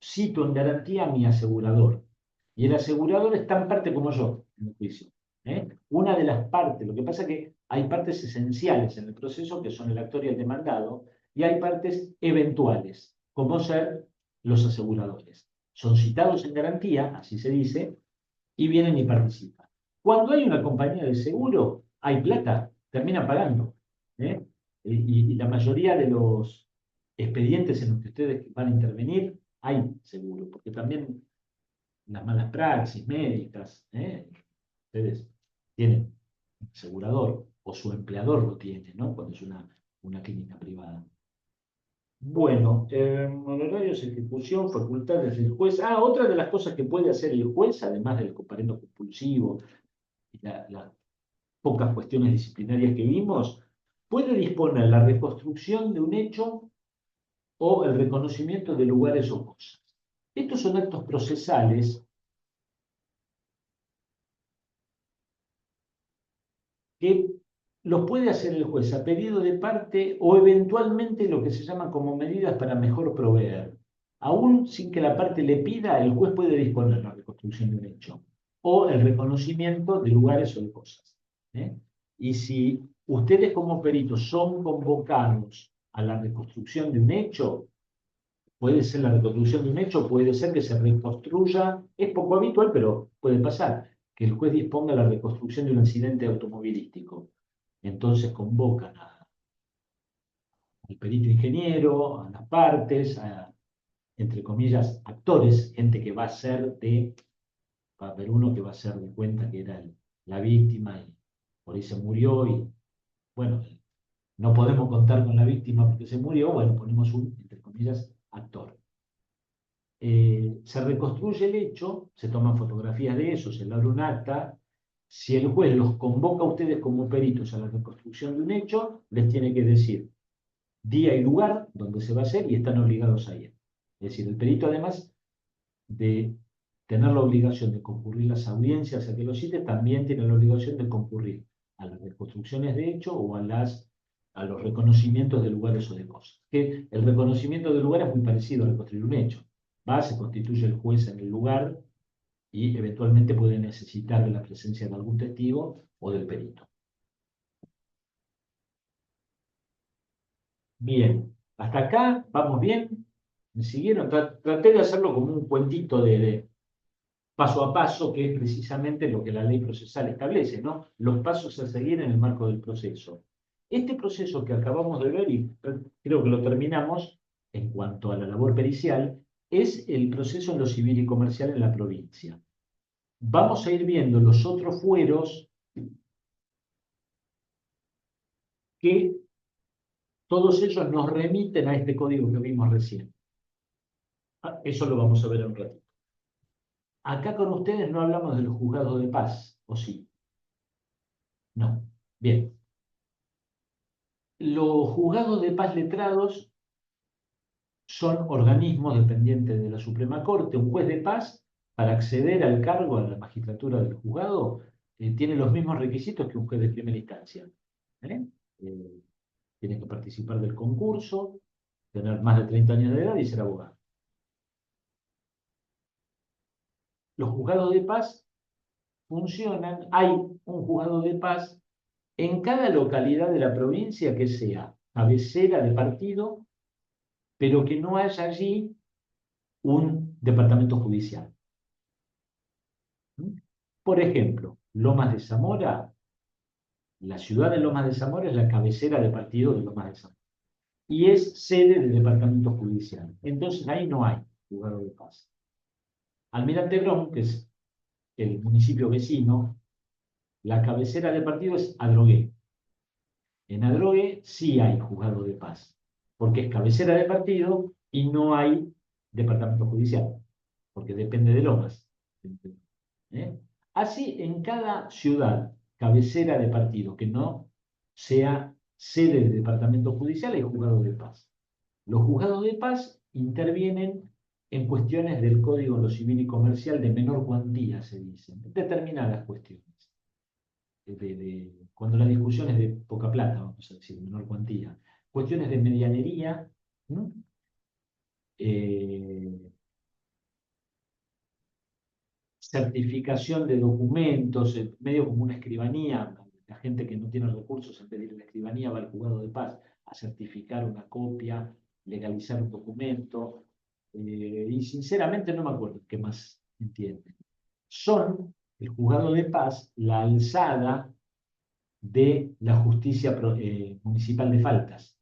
cito en garantía a mi asegurador. Y el asegurador es tan parte como yo en el juicio. Una de las partes, lo que pasa es que hay partes esenciales en el proceso que son el actor y el demandado, y hay partes eventuales, como ser los aseguradores. Son citados en garantía, así se dice, y vienen y participan. Cuando hay una compañía de seguro, hay plata, terminan pagando. ¿eh? Y la mayoría de los expedientes en los que ustedes van a intervenir, hay seguro, porque también las malas praxis médicas, ustedes tienen un asegurador o su empleador lo tiene, ¿no? Cuando es una clínica privada. Bueno, honorarios, ejecución, facultades del juez. Otra de las cosas que puede hacer el juez, además del comparendo compulsivo y las pocas cuestiones disciplinarias que vimos, puede disponer la reconstrucción de un hecho o el reconocimiento de lugares o cosas. Estos son actos procesales que los puede hacer el juez a pedido de parte o eventualmente lo que se llama como medidas para mejor proveer. Aún sin que la parte le pida, el juez puede disponer la reconstrucción de un hecho o el reconocimiento de lugares o de cosas. ¿eh? Y si ustedes como peritos son convocados a la reconstrucción de un hecho, puede ser la reconstrucción de un hecho, puede ser que se reconstruya, es poco habitual, pero puede pasar, que el juez disponga la reconstrucción de un accidente automovilístico. Entonces convocan al perito ingeniero, a las partes, entre comillas, actores, gente que va a ser va a haber uno que va a ser de cuenta que era la víctima y por ahí se murió y, bueno, no podemos contar con la víctima porque se murió, bueno, ponemos un, entre comillas, actor. Se reconstruye el hecho, se toman fotografías de eso, se logra un acta. Si el juez los convoca a ustedes como peritos a la reconstrucción de un hecho, les tiene que decir día y lugar donde se va a hacer y están obligados a ir. Es decir, el perito, además de tener la obligación de concurrir las audiencias a que lo cite, también tiene la obligación de concurrir a las reconstrucciones de hecho o a los reconocimientos de lugares o de cosas. Que el reconocimiento de lugar es muy parecido a reconstruir un hecho. Va, se constituye el juez en el lugar y eventualmente puede necesitar de la presencia de algún testigo o del perito. Bien, hasta acá, ¿vamos bien? ¿Me siguieron? Traté de hacerlo como un cuentito de paso a paso, que es precisamente lo que la ley procesal establece, ¿no? Los pasos a seguir en el marco del proceso. Este proceso que acabamos de ver, y creo que lo terminamos en cuanto a la labor pericial, es el proceso en lo civil y comercial en la provincia. Vamos a ir viendo los otros fueros que todos ellos nos remiten a este código que vimos recién. Eso lo vamos a ver en un ratito. Acá con ustedes no hablamos de los juzgados de paz, ¿o sí? No. Bien. Los juzgados de paz letrados son organismos dependientes de la Suprema Corte. Un juez de paz, para acceder al cargo, a la magistratura del juzgado, tiene los mismos requisitos que un juez de primera instancia. ¿Eh? Eh, Tiene que participar del concurso, tener más de 30 años de edad y ser abogado. Los juzgados de paz funcionan, hay un juzgado de paz en cada localidad de la provincia que sea cabecera de partido, pero que no haya allí un departamento judicial. Por ejemplo, Lomas de Zamora, la ciudad de Lomas de Zamora es la cabecera de partido de Lomas de Zamora y es sede del departamento judicial. Entonces ahí no hay juzgado de paz. Almirante Brown, que es el municipio vecino, la cabecera de partido es Adrogué. En Adrogué sí hay juzgado de paz, porque es cabecera de partido y no hay departamento judicial, porque depende de Lomas. ¿Eh? Así, en cada ciudad cabecera de partido que no sea sede de departamento judicial hay juzgado de paz. Los juzgados de paz intervienen en cuestiones del Código de lo Civil y Comercial de menor cuantía, se dicen, determinadas cuestiones. Cuando la discusión es de poca plata, vamos a decir, de menor cuantía. Cuestiones de medianería, ¿no? eh, certificación de documentos, medio como una escribanía. La gente que no tiene recursos en pedir la escribanía va al juzgado de paz a certificar una copia, legalizar un documento, y sinceramente no me acuerdo qué más entiende. Son el juzgado de paz la alzada de la justicia municipal de faltas.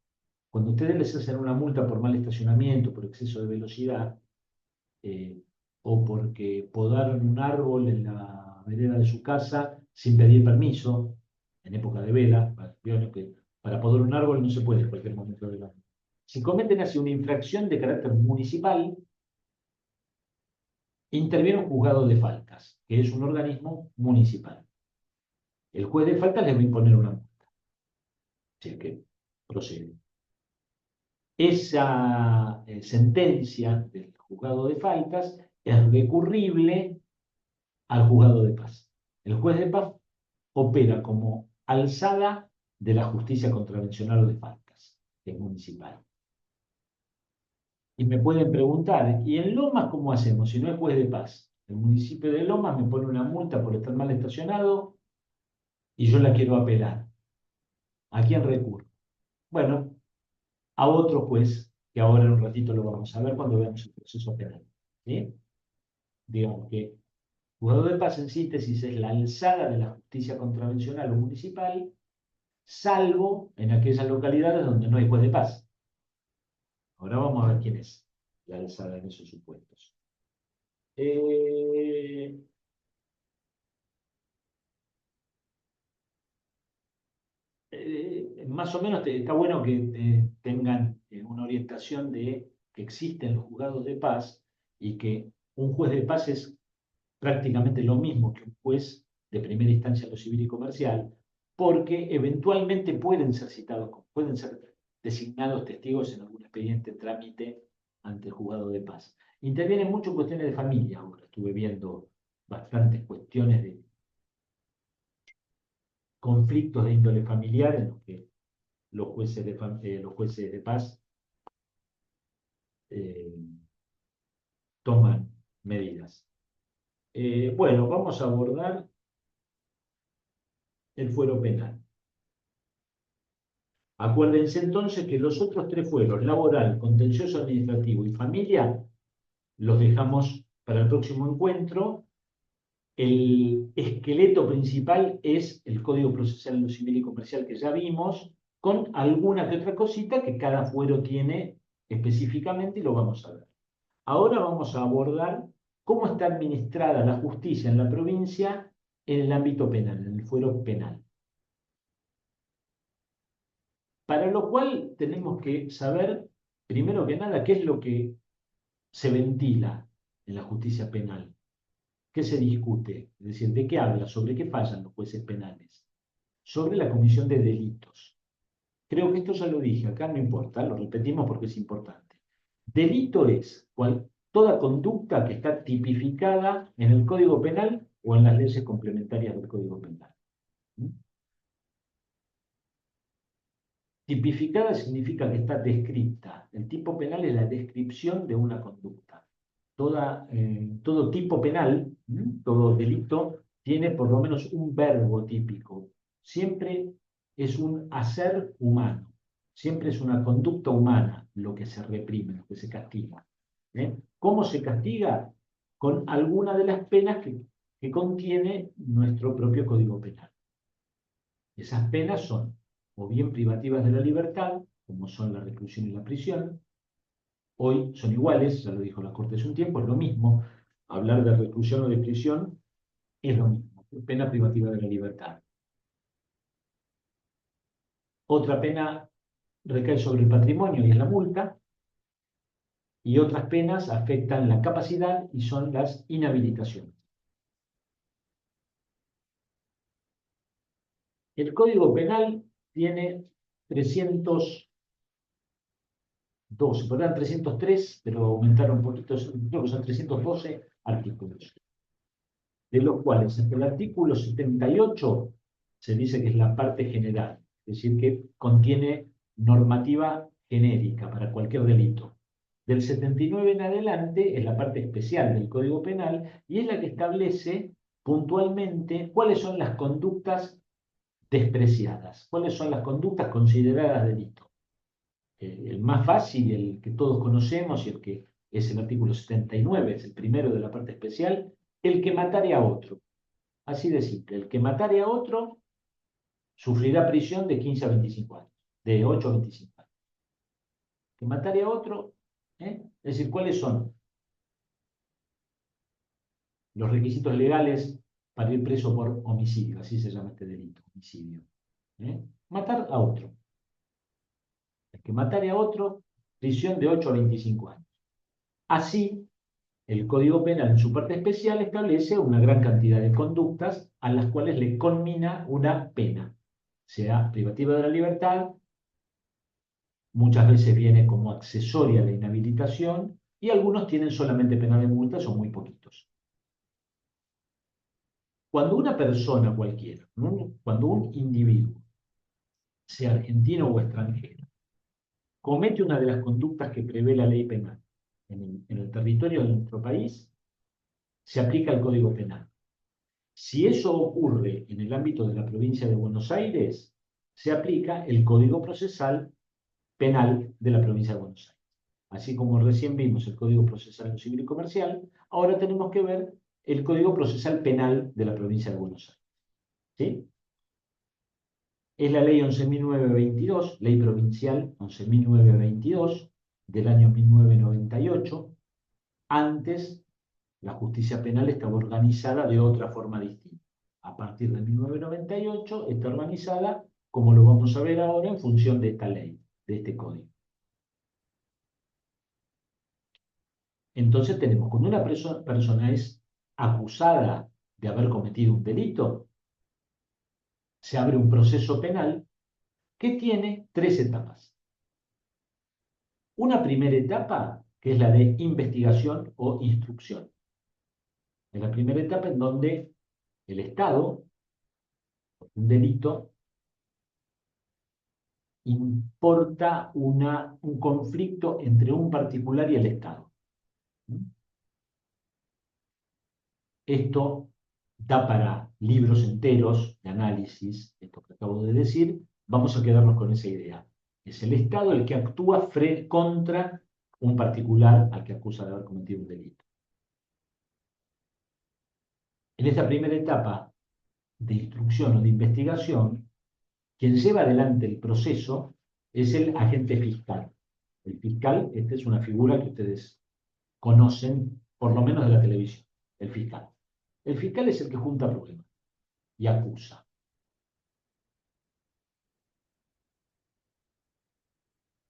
Cuando ustedes les hacen una multa por mal estacionamiento, por exceso de velocidad, eh, o porque podaron un árbol en la vereda de su casa sin pedir permiso, en época de vela, para podar un árbol no se puede en cualquier momento del año. Si cometen así una infracción de carácter municipal, interviene un juzgado de faltas, que es un organismo municipal. El juez de faltas les va a imponer una multa, si es que procede. Esa sentencia del juzgado de faltas es recurrible al juzgado de paz. El juez de paz opera como alzada de la justicia contravencional o de faltas, que es municipal. Y me pueden preguntar, ¿y en Lomas cómo hacemos si no es juez de paz? El municipio de Lomas me pone una multa por estar mal estacionado y yo la quiero apelar. ¿A quién recurro? Bueno, a otro juez, que ahora en un ratito lo vamos a ver cuando veamos el proceso penal. ¿Sí? Digamos que juzgado de paz en síntesis es la alzada de la justicia contravencional o municipal, salvo en aquellas localidades donde no hay juez de paz. Ahora vamos a ver quién es la alzada en esos supuestos. Eh, más o menos está bueno que tengan una orientación de que existen los juzgados de paz y que un juez de paz es prácticamente lo mismo que un juez de primera instancia en lo civil y comercial, porque eventualmente pueden ser citados, pueden ser designados testigos en algún expediente en trámite ante el juzgado de paz. Intervienen mucho cuestiones de familia ahora. Estuve viendo bastantes cuestiones de conflictos de índole familiar en los que los jueces de paz eh, toman medidas. Bueno, vamos a abordar el fuero penal. Acuérdense entonces que los otros tres fueros, laboral, contencioso administrativo y familia, los dejamos para el próximo encuentro. El esqueleto principal es el Código Procesal en lo Civil y Comercial que ya vimos, con alguna que otra cosita que cada fuero tiene específicamente y lo vamos a ver. Ahora vamos a abordar cómo está administrada la justicia en la provincia en el ámbito penal, en el fuero penal. Para lo cual tenemos que saber, primero que nada, qué es lo que se ventila en la justicia penal, qué se discute, es decir, de qué habla, sobre qué fallan los jueces penales, sobre la comisión de delitos. Creo que esto ya lo dije, acá no importa, lo repetimos porque es importante. Delito es toda conducta que está tipificada en el Código Penal o en las leyes complementarias del Código Penal. ¿Mm? Tipificada significa que está descrita. El tipo penal es la descripción de una conducta. Todo tipo penal, todo delito, tiene por lo menos un verbo típico. Siempre es un hacer humano. Siempre es una conducta humana lo que se reprime, lo que se castiga. ¿Cómo se castiga? Con alguna de las penas que contiene nuestro propio Código Penal. Esas penas son o bien privativas de la libertad, como son la reclusión y la prisión. Hoy son iguales, ya lo dijo la Corte hace un tiempo, es lo mismo. Hablar de reclusión o de prisión es lo mismo, pena privativa de la libertad. Otra pena recae sobre el patrimonio y es la multa, y otras penas afectan la capacidad y son las inhabilitaciones. El Código Penal tiene 312, eran 303, pero aumentaron un poquito, creo que son 312 artículos, de los cuales hasta el artículo 78 se dice que es la parte general, es decir, que contiene normativa genérica para cualquier delito. Del 79 en adelante es la parte especial del Código Penal y es la que establece puntualmente cuáles son las conductas despreciadas, cuáles son las conductas consideradas delito. El más fácil, el que todos conocemos y el que es el artículo 79, es el primero de la parte especial, el que matare a otro. Así de simple, el que matare a otro sufrirá prisión de 15 a 25 años, de 8 a 25 años. El que matare a otro, es decir, ¿cuáles son los requisitos legales para ir preso por homicidio? Así se llama este delito, homicidio. Matar a otro. El que matare a otro, prisión de 8 a 25 años. Así, el Código Penal en su parte especial establece una gran cantidad de conductas a las cuales le conmina una pena, sea privativa de la libertad, muchas veces viene como accesoria a la inhabilitación y algunos tienen solamente pena de multa, son muy poquitos. Cuando una persona cualquiera, cuando un individuo, sea argentino o extranjero, comete una de las conductas que prevé la ley penal en el territorio de nuestro país, se aplica el Código Penal. Si eso ocurre en el ámbito de la provincia de Buenos Aires, se aplica el Código Procesal Penal de la provincia de Buenos Aires. Así como recién vimos el Código Procesal Civil y Comercial, ahora tenemos que ver el Código Procesal Penal de la provincia de Buenos Aires. ¿Sí? Es la ley 11.922, ley provincial 11.922 del año 1998. Antes, la justicia penal estaba organizada de otra forma distinta. A partir de 1998 está organizada como lo vamos a ver ahora en función de esta ley, de este código. Entonces tenemos, cuando una persona es acusada de haber cometido un delito, se abre un proceso penal que tiene tres etapas. Una primera etapa, que es la de investigación o instrucción. Es la primera etapa en donde el Estado, un delito, importa un conflicto entre un particular y el Estado. Esto da para libros enteros de análisis, esto que acabo de decir. Vamos a quedarnos con esa idea. Es el Estado el que actúa contra un particular al que acusa de haber cometido un delito. En esta primera etapa de instrucción o de investigación, quien lleva adelante el proceso es el agente fiscal. El fiscal, esta es una figura que ustedes conocen, por lo menos de la televisión, el fiscal. El fiscal es el que junta pruebas y acusa.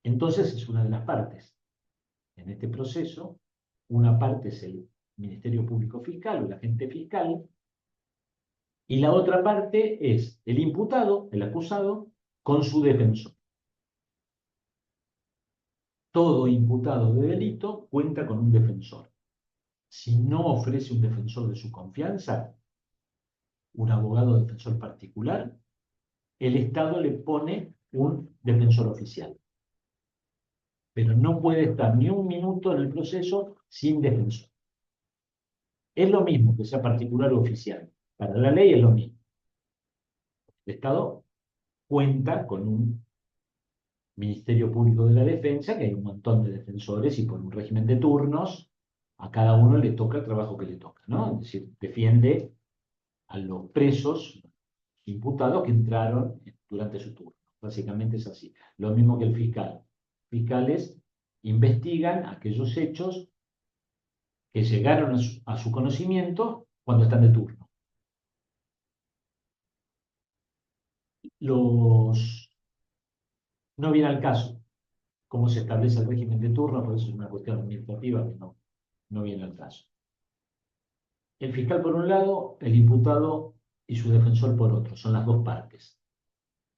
Entonces es una de las partes. En este proceso, una parte es el Ministerio Público Fiscal o el agente fiscal, y la otra parte es el imputado, el acusado, con su defensor. Todo imputado de delito cuenta con un defensor. Si no ofrece un defensor de su confianza, un abogado defensor particular, el Estado le pone un defensor oficial. Pero no puede estar ni un minuto en el proceso sin defensor. Es lo mismo que sea particular o oficial. Para la ley es lo mismo. El Estado cuenta con un Ministerio Público de la Defensa, que hay un montón de defensores y por un régimen de turnos, a cada uno le toca el trabajo que le toca, ¿no? Es decir, defiende a los presos imputados que entraron durante su turno. Básicamente es así. Lo mismo que el fiscal. Fiscales investigan aquellos hechos que llegaron a su conocimiento cuando están de turno. No viene al caso cómo se establece el régimen de turno, por eso es una cuestión administrativa que no viene al caso. El fiscal por un lado, el imputado y su defensor por otro, son las dos partes.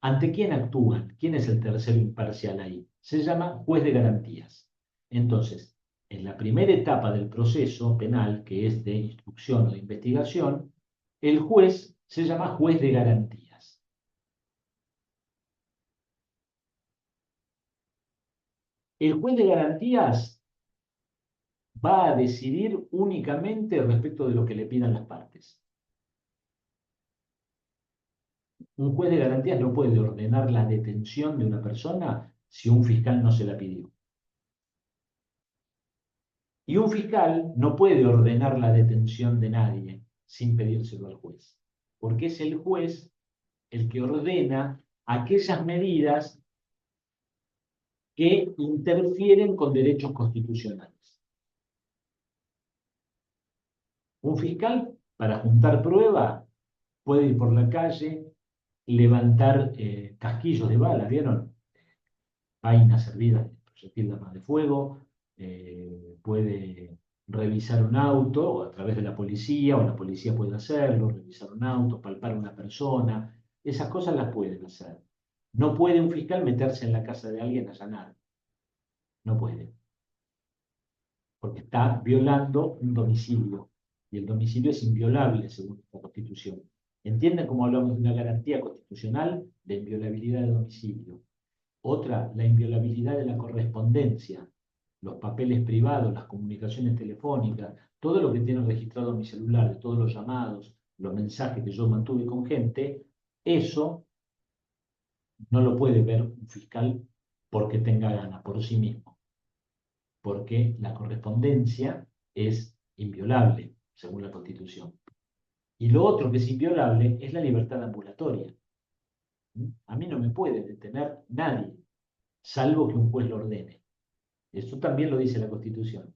¿Ante quién actúan? ¿Quién es el tercero imparcial ahí? Se llama juez de garantías. Entonces, en la primera etapa del proceso penal, que es de instrucción o de investigación, el juez se llama juez de garantías. El juez de garantías va a decidir únicamente respecto de lo que le pidan las partes. Un juez de garantías no puede ordenar la detención de una persona si un fiscal no se la pidió. Y un fiscal no puede ordenar la detención de nadie sin pedírselo al juez, porque es el juez el que ordena aquellas medidas que interfieren con derechos constitucionales. Un fiscal, para juntar prueba, puede ir por la calle, levantar casquillos de bala, ¿vieron? Vainas servidas de proyectil de armas de fuego, puede revisar un auto a través de la policía, o la policía puede hacerlo, revisar un auto, palpar a una persona, esas cosas las pueden hacer. No puede un fiscal meterse en la casa de alguien a allanar, no puede, porque está violando un domicilio, y el domicilio es inviolable según la Constitución. ¿Entienden cómo hablamos de una garantía constitucional de inviolabilidad de domicilio? Otra, la inviolabilidad de la correspondencia, los papeles privados, las comunicaciones telefónicas, todo lo que tiene registrado en mi celular, de todos los llamados, los mensajes que yo mantuve con gente, eso no lo puede ver un fiscal porque tenga gana, por sí mismo, porque la correspondencia es inviolable, según la Constitución. Y lo otro que es inviolable es la libertad ambulatoria. A mí no me puede detener nadie, salvo que un juez lo ordene. Eso también lo dice la Constitución.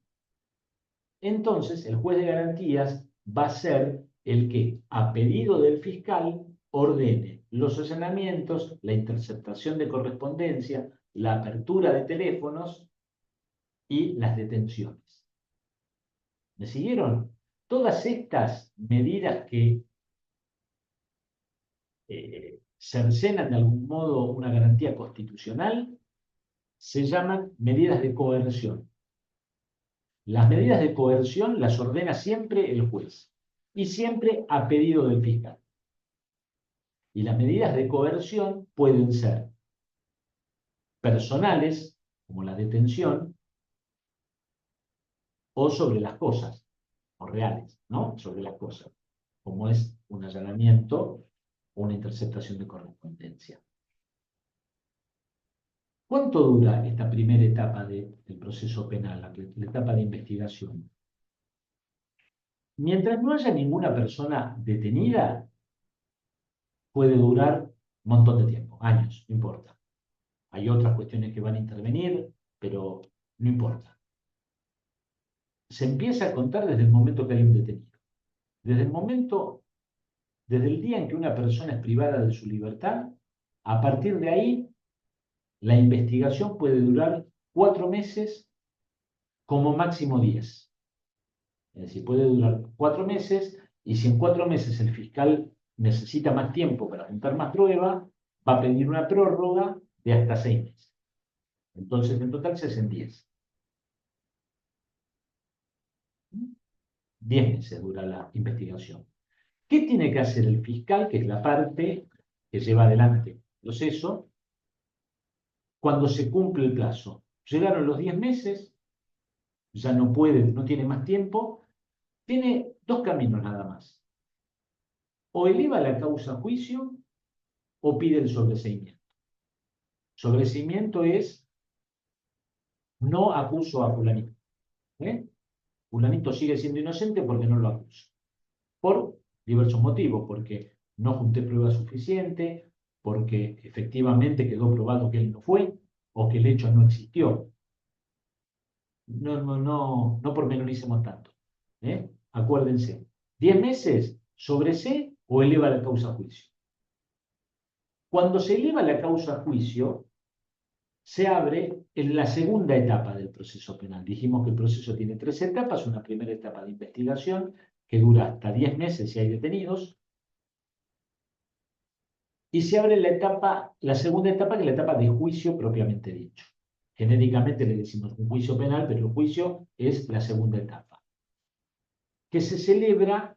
Entonces, el juez de garantías va a ser el que, a pedido del fiscal, ordene los allanamientos, la interceptación de correspondencia, la apertura de teléfonos y las detenciones. ¿Me siguieron? Todas estas medidas que cercenan de algún modo una garantía constitucional se llaman medidas de coerción. Las medidas de coerción las ordena siempre el juez y siempre a pedido del fiscal. Y las medidas de coerción pueden ser personales, como la detención, o sobre las cosas, o reales, ¿no? Sobre las cosas, como es un allanamiento o una interceptación de correspondencia. ¿Cuánto dura esta primera etapa del proceso penal, la etapa de investigación? Mientras no haya ninguna persona detenida, puede durar un montón de tiempo, años, no importa. Hay otras cuestiones que van a intervenir, pero no importa. Se empieza a contar desde el momento que hay un detenido. Desde el día en que una persona es privada de su libertad, a partir de ahí, la investigación puede durar 4 meses, como máximo 10. Es decir, puede durar 4 meses, y si en 4 meses el fiscal necesita más tiempo para juntar más prueba, va a pedir una prórroga de hasta 6 meses. Entonces, en total se hacen 10. 10 meses dura la investigación. ¿Qué tiene que hacer el fiscal, que es la parte que lleva adelante el proceso, cuando se cumple el plazo? Llegaron los 10 meses, ya no puede, no tiene más tiempo, tiene 2 caminos nada más. O eleva la causa a juicio o pide el sobreseimiento. Sobreseimiento es: no acuso a fulanito. Fulanito sigue siendo inocente porque no lo acuso. Por diversos motivos, porque no junté pruebas suficientes, porque efectivamente quedó probado que él no fue, o que el hecho no existió. No pormenoricemos tanto. Acuérdense, 10 meses, sobresee o eleva la causa a juicio. Cuando se eleva la causa a juicio, se abre en la segunda etapa del proceso penal. Dijimos que el proceso tiene 3 etapas: una primera etapa de investigación, que dura hasta 10 meses si hay detenidos, y se abre la segunda etapa, que es la etapa de juicio propiamente dicho. Genéricamente le decimos un juicio penal, pero el juicio es la segunda etapa, que se celebra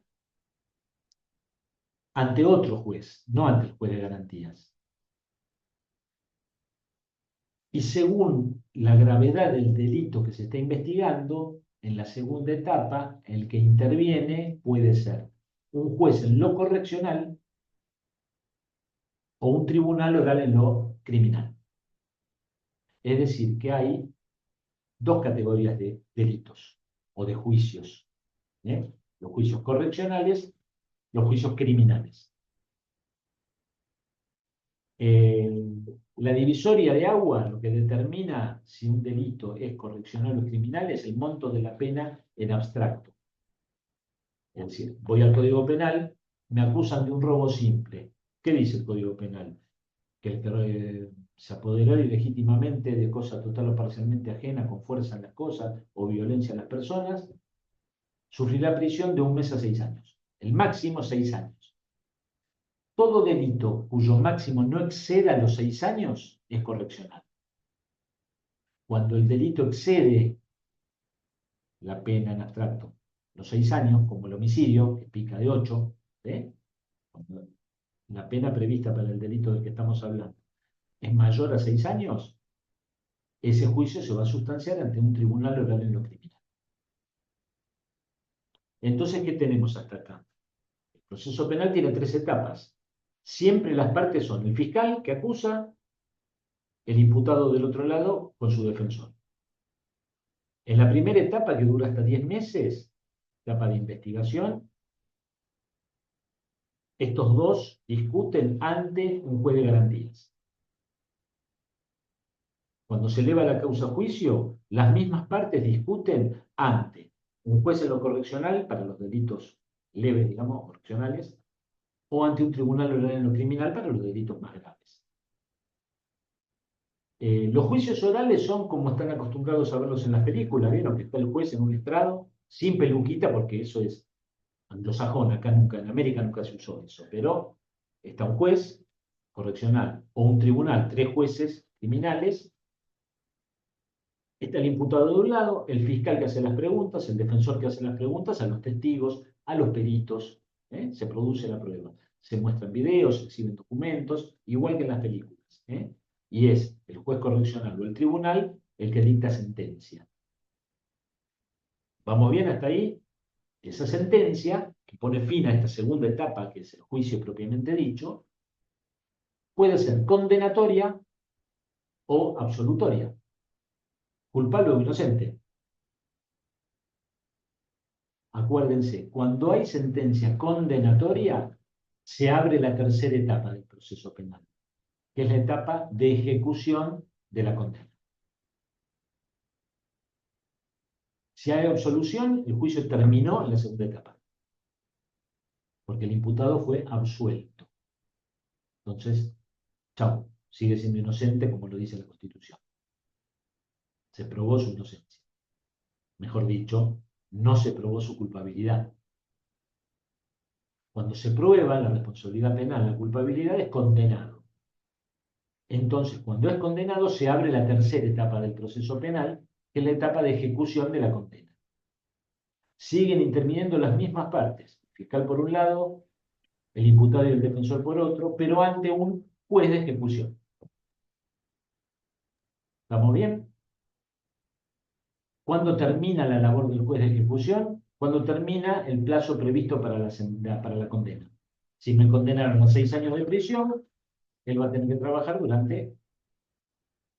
ante otro juez, no ante el juez de garantías. Y según la gravedad del delito que se está investigando, en la segunda etapa, el que interviene puede ser un juez en lo correccional o un tribunal oral en lo criminal. Es decir, que hay 2 categorías de delitos o de juicios. Los juicios correccionales, los juicios criminales. La divisoria de agua, lo que determina si un delito es correccional o criminal, es el monto de la pena en abstracto. Es decir, voy al Código Penal, me acusan de un robo simple. ¿Qué dice el Código Penal? Que el que se apoderó ilegítimamente de cosa total o parcialmente ajena, con fuerza en las cosas o violencia en las personas, sufrirá prisión de 1 mes a 6 años. El máximo 6 años. Todo delito cuyo máximo no exceda los 6 años es correccional. Cuando el delito excede la pena en abstracto los 6 años, como el homicidio, que pica de 8, cuando la pena prevista para el delito del que estamos hablando es mayor a 6 años, ese juicio se va a sustanciar ante un tribunal oral en lo criminal. Entonces, ¿qué tenemos hasta acá? El proceso penal tiene 3 etapas. Siempre las partes son el fiscal, que acusa, el imputado del otro lado con su defensor. En la primera etapa, que dura hasta 10 meses, etapa de investigación, estos dos discuten ante un juez de garantías. Cuando se eleva la causa a juicio, las mismas partes discuten ante un juez en lo correccional, para los delitos leves, digamos, correccionales, o ante un tribunal oral en lo criminal para los delitos más graves. Los juicios orales son como están acostumbrados a verlos en las películas, ¿vieron? Que está el juez en un estrado, sin peluquita, porque eso es anglosajón, acá nunca, en América nunca se usó eso, pero está un juez correccional o un tribunal, tres jueces criminales, está el imputado de un lado, el fiscal que hace las preguntas, el defensor que hace las preguntas, a los testigos, a los peritos, ¿eh? Se produce la prueba. Se muestran videos, se exhiben documentos, igual que en las películas, ¿eh? Y es el juez correccional o el tribunal el que dicta sentencia. ¿Vamos bien hasta ahí? Esa sentencia, que pone fin a esta segunda etapa, que es el juicio propiamente dicho, puede ser condenatoria o absolutoria, culpable o inocente. Acuérdense, cuando hay sentencia condenatoria, se abre la tercera etapa del proceso penal, que es la etapa de ejecución de la condena. Si hay absolución, el juicio terminó en la segunda etapa, porque el imputado fue absuelto. Entonces, chau, sigue siendo inocente como lo dice la Constitución. Se probó su inocencia. Mejor dicho, no se probó su culpabilidad. Cuando se prueba la responsabilidad penal, la culpabilidad es condenado. Entonces, cuando es condenado, se abre la tercera etapa del proceso penal, que es la etapa de ejecución de la condena. Siguen interviniendo las mismas partes, el fiscal por un lado, el imputado y el defensor por otro, pero ante un juez de ejecución. ¿Estamos bien? ¿Cuándo termina la labor del juez de ejecución? Cuando termina el plazo previsto para la condena. Si me condenaron a 6 años de prisión, él va a tener que trabajar durante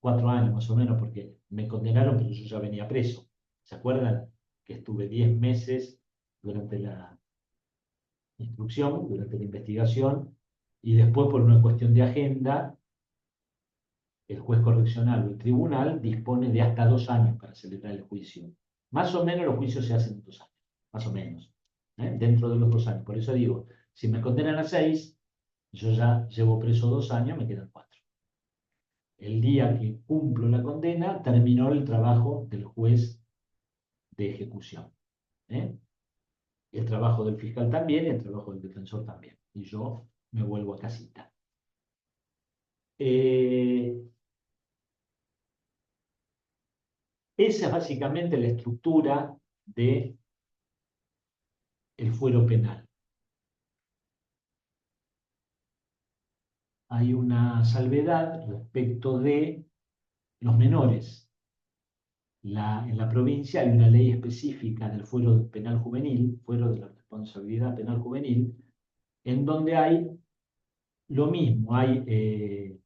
4 años más o menos, porque me condenaron, pero yo ya venía preso. ¿Se acuerdan? Que estuve 10 meses durante la instrucción, durante la investigación, y después por una cuestión de agenda, el juez correccional o el tribunal dispone de hasta 2 años para celebrar el juicio. Más o menos los juicios se hacen en 2 años, más o menos, dentro de los 2 años. Por eso digo, si me condenan a 6, yo ya llevo preso 2 años, me quedan 4. El día que cumplo la condena, terminó el trabajo del juez de ejecución. ¿eh? El trabajo del fiscal también y el trabajo del defensor también. Y yo me vuelvo a casita. Esa es básicamente la estructura del fuero penal. Hay una salvedad respecto de los menores. En la provincia hay una ley específica del fuero penal juvenil, fuero de la responsabilidad penal juvenil, en donde hay lo mismo, hay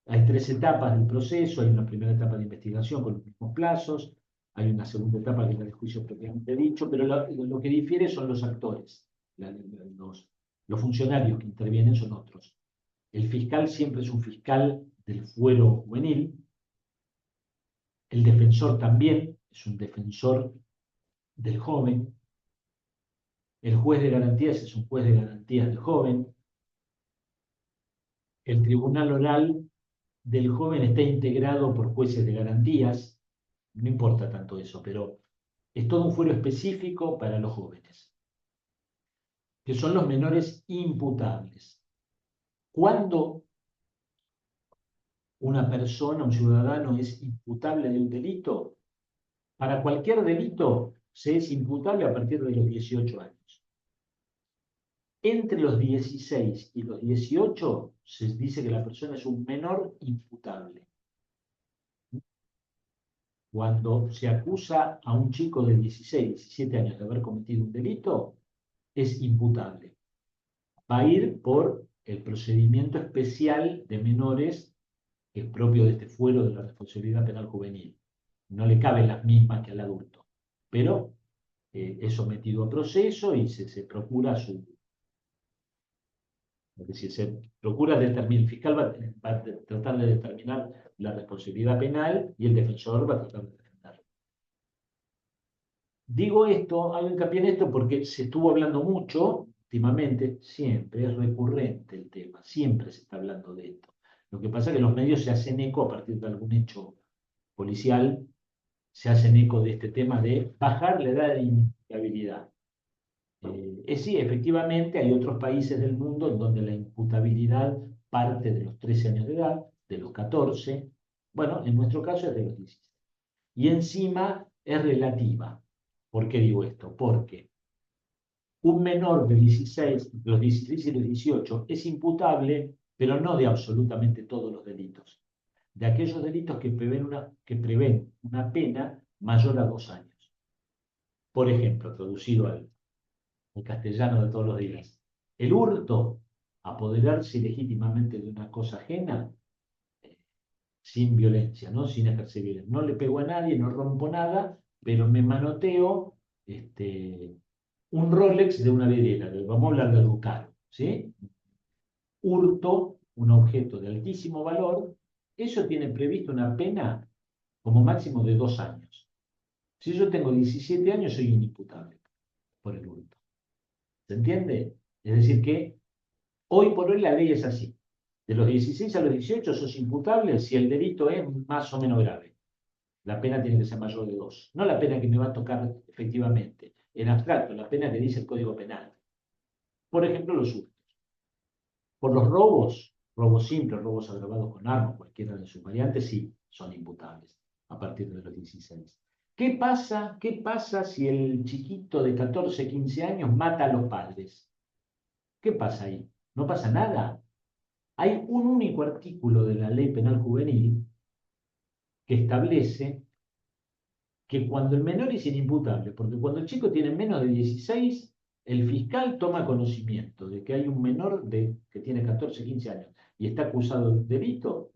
3 etapas del proceso, hay una primera etapa de investigación con los mismos plazos, hay una segunda etapa que es la del juicio propiamente dicho, pero lo que difiere son los actores, los funcionarios que intervienen son otros. El fiscal siempre es un fiscal del fuero juvenil, el defensor también es un defensor del joven, el juez de garantías es un juez de garantías del joven, el tribunal oral del joven está integrado por jueces de garantías, no importa tanto eso, pero es todo un fuero específico para los jóvenes, que son los menores imputables. Cuando una persona, un ciudadano, es imputable de un delito, para cualquier delito se es imputable a partir de los 18 años. Entre los 16 y los 18 se dice que la persona es un menor imputable. Cuando se acusa a un chico de 16, 17 años de haber cometido un delito, es imputable. Va a ir por el procedimiento especial de menores que es propio de este fuero de la responsabilidad penal juvenil. No le caben las mismas que al adulto, pero es sometido a proceso y se procura es decir, se procura determinar, el fiscal va a tratar de determinar la responsabilidad penal y el defensor va a tratar de defenderlo. Digo esto, hago hincapié en esto porque se estuvo hablando mucho últimamente, siempre es recurrente el tema, siempre se está hablando de esto. Lo que pasa es que los medios se hacen eco a partir de algún hecho policial, se hacen eco de este tema de bajar la edad de imputabilidad. Sí, efectivamente, hay otros países del mundo en donde la imputabilidad parte de los 13 años de edad, de los 14, bueno, en nuestro caso es de los 16. Y encima es relativa. ¿Por qué digo esto? Porque un menor de 16, los 16 y los 18, es imputable, pero no de absolutamente todos los delitos. De aquellos delitos que prevén una pena mayor a 2 años. Por ejemplo, traducido al castellano de todos los días. El hurto, apoderarse legítimamente de una cosa ajena, sin violencia, ¿no? Sin ejercer violencia. No le pego a nadie, no rompo nada, pero me manoteo un Rolex de una vidriera. Vamos a hablar de algo caro, ¿sí? Hurto, un objeto de altísimo valor, eso tiene previsto una pena como máximo de 2 años. Si yo tengo 17 años, soy inimputable por el hurto. ¿Se entiende? Es decir, que hoy por hoy la ley es así. De los 16 a los 18 sos imputable si el delito es más o menos grave. La pena tiene que ser mayor de 2. No la pena que me va a tocar efectivamente. En abstracto, la pena que dice el Código Penal. Por ejemplo, los hurtos. Por los robos simples, robos agravados con armas, cualquiera de sus variantes, sí, son imputables a partir de los 16. ¿Qué pasa si el chiquito de 14, 15 años mata a los padres? ¿Qué pasa ahí? No pasa nada. Hay un único artículo de la Ley Penal Juvenil que establece que cuando el menor es inimputable, porque cuando el chico tiene menos de 16, el fiscal toma conocimiento de que hay un menor que tiene 14, 15 años y está acusado de delito,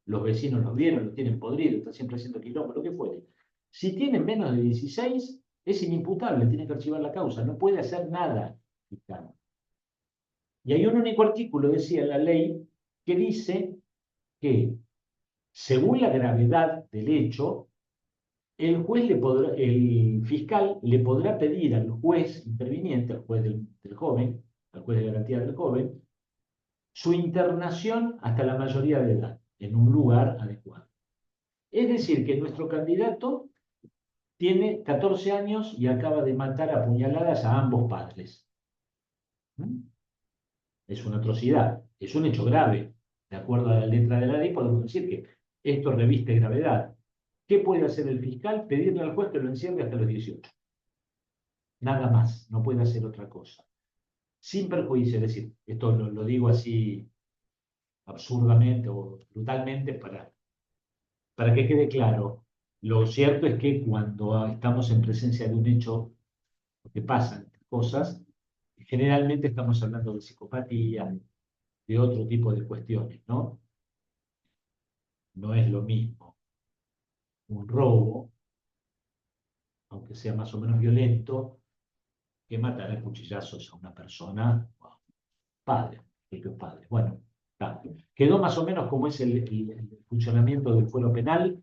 los vecinos lo vieron, lo tienen podrido, está siempre haciendo quilombo, lo que fuere. Si tiene menos de 16, es inimputable, tiene que archivar la causa, no puede hacer nada fiscal. Y hay un único artículo, decía la ley, que dice que según la gravedad del hecho, el fiscal le podrá pedir al juez interviniente, al juez del joven, al juez de garantía del joven, su internación hasta la mayoría de edad, en un lugar adecuado. Es decir, que nuestro candidato tiene 14 años y acaba de matar a puñaladas a ambos padres. ¿Mm? Es una atrocidad, es un hecho grave. De acuerdo a la letra de la ley, podemos decir que esto reviste gravedad. ¿Qué puede hacer el fiscal? Pedirle al juez que lo encierre hasta los 18. Nada más, no puede hacer otra cosa. Sin perjuicio, es decir, esto lo digo así absurdamente o brutalmente para que quede claro. Lo cierto es que cuando estamos en presencia de un hecho, que pasan cosas, generalmente estamos hablando de psicopatía, de otro tipo de cuestiones, ¿no? No es lo mismo un robo, aunque sea más o menos violento, que matar a cuchillazos a una persona, wow, padre, propios padres. Bueno, está. Quedó más o menos como es el funcionamiento del fuero penal.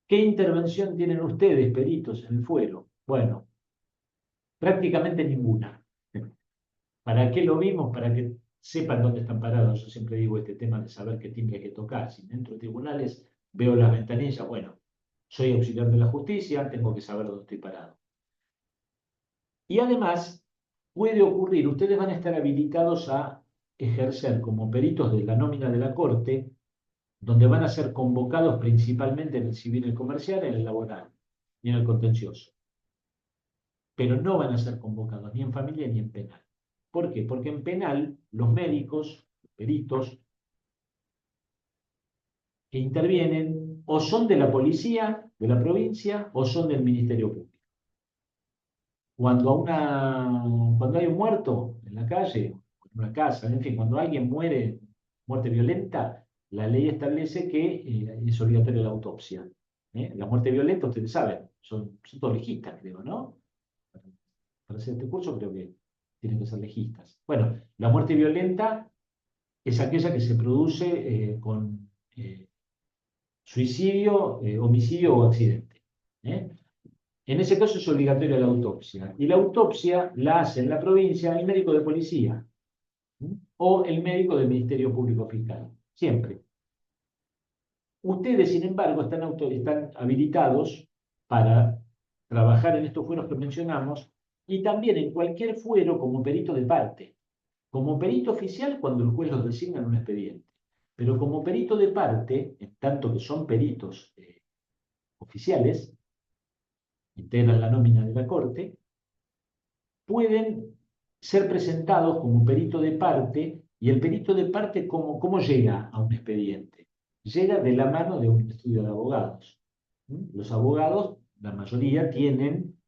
¿Qué intervención tienen ustedes, peritos, en el fuero? Bueno, prácticamente ninguna. ¿Para qué lo vimos? Para que sepan dónde están parados. Yo siempre digo este tema de saber qué timbre hay que tocar. Si dentro de tribunales veo las ventanillas, bueno, soy auxiliar de la justicia, tengo que saber dónde estoy parado. Y además, puede ocurrir, ustedes van a estar habilitados a ejercer como peritos de la nómina de la Corte, donde van a ser convocados principalmente en el civil y el comercial, en el laboral y en el contencioso. Pero no van a ser convocados ni en familia ni en penal. ¿Por qué? Porque en penal los médicos, los peritos que intervienen o son de la policía de la provincia o son del Ministerio Público. Cuando hay un muerto en la calle, en una casa, en fin, cuando alguien muere, muerte violenta, la ley establece que es obligatoria la autopsia. La muerte violenta, ustedes saben, son todos legistas, creo, ¿no? Para hacer este curso creo que tienen que ser legistas. Bueno, la muerte violenta es aquella que se produce con suicidio, homicidio o accidente. ¿eh? En ese caso es obligatoria la autopsia. Y la autopsia la hace en la provincia el médico de policía, ¿m? O el médico del Ministerio Público Fiscal. Siempre. Ustedes, sin embargo, están habilitados para trabajar en estos fueros que mencionamos y también en cualquier fuero como perito de parte. Como perito oficial cuando el juez los designa en un expediente. Pero como perito de parte, en tanto que son peritos oficiales, integran la nómina de la Corte, pueden ser presentados como perito de parte, y el perito de parte, ¿cómo llega a un expediente? Llega de la mano de un estudio de abogados. Los abogados, la mayoría, tienen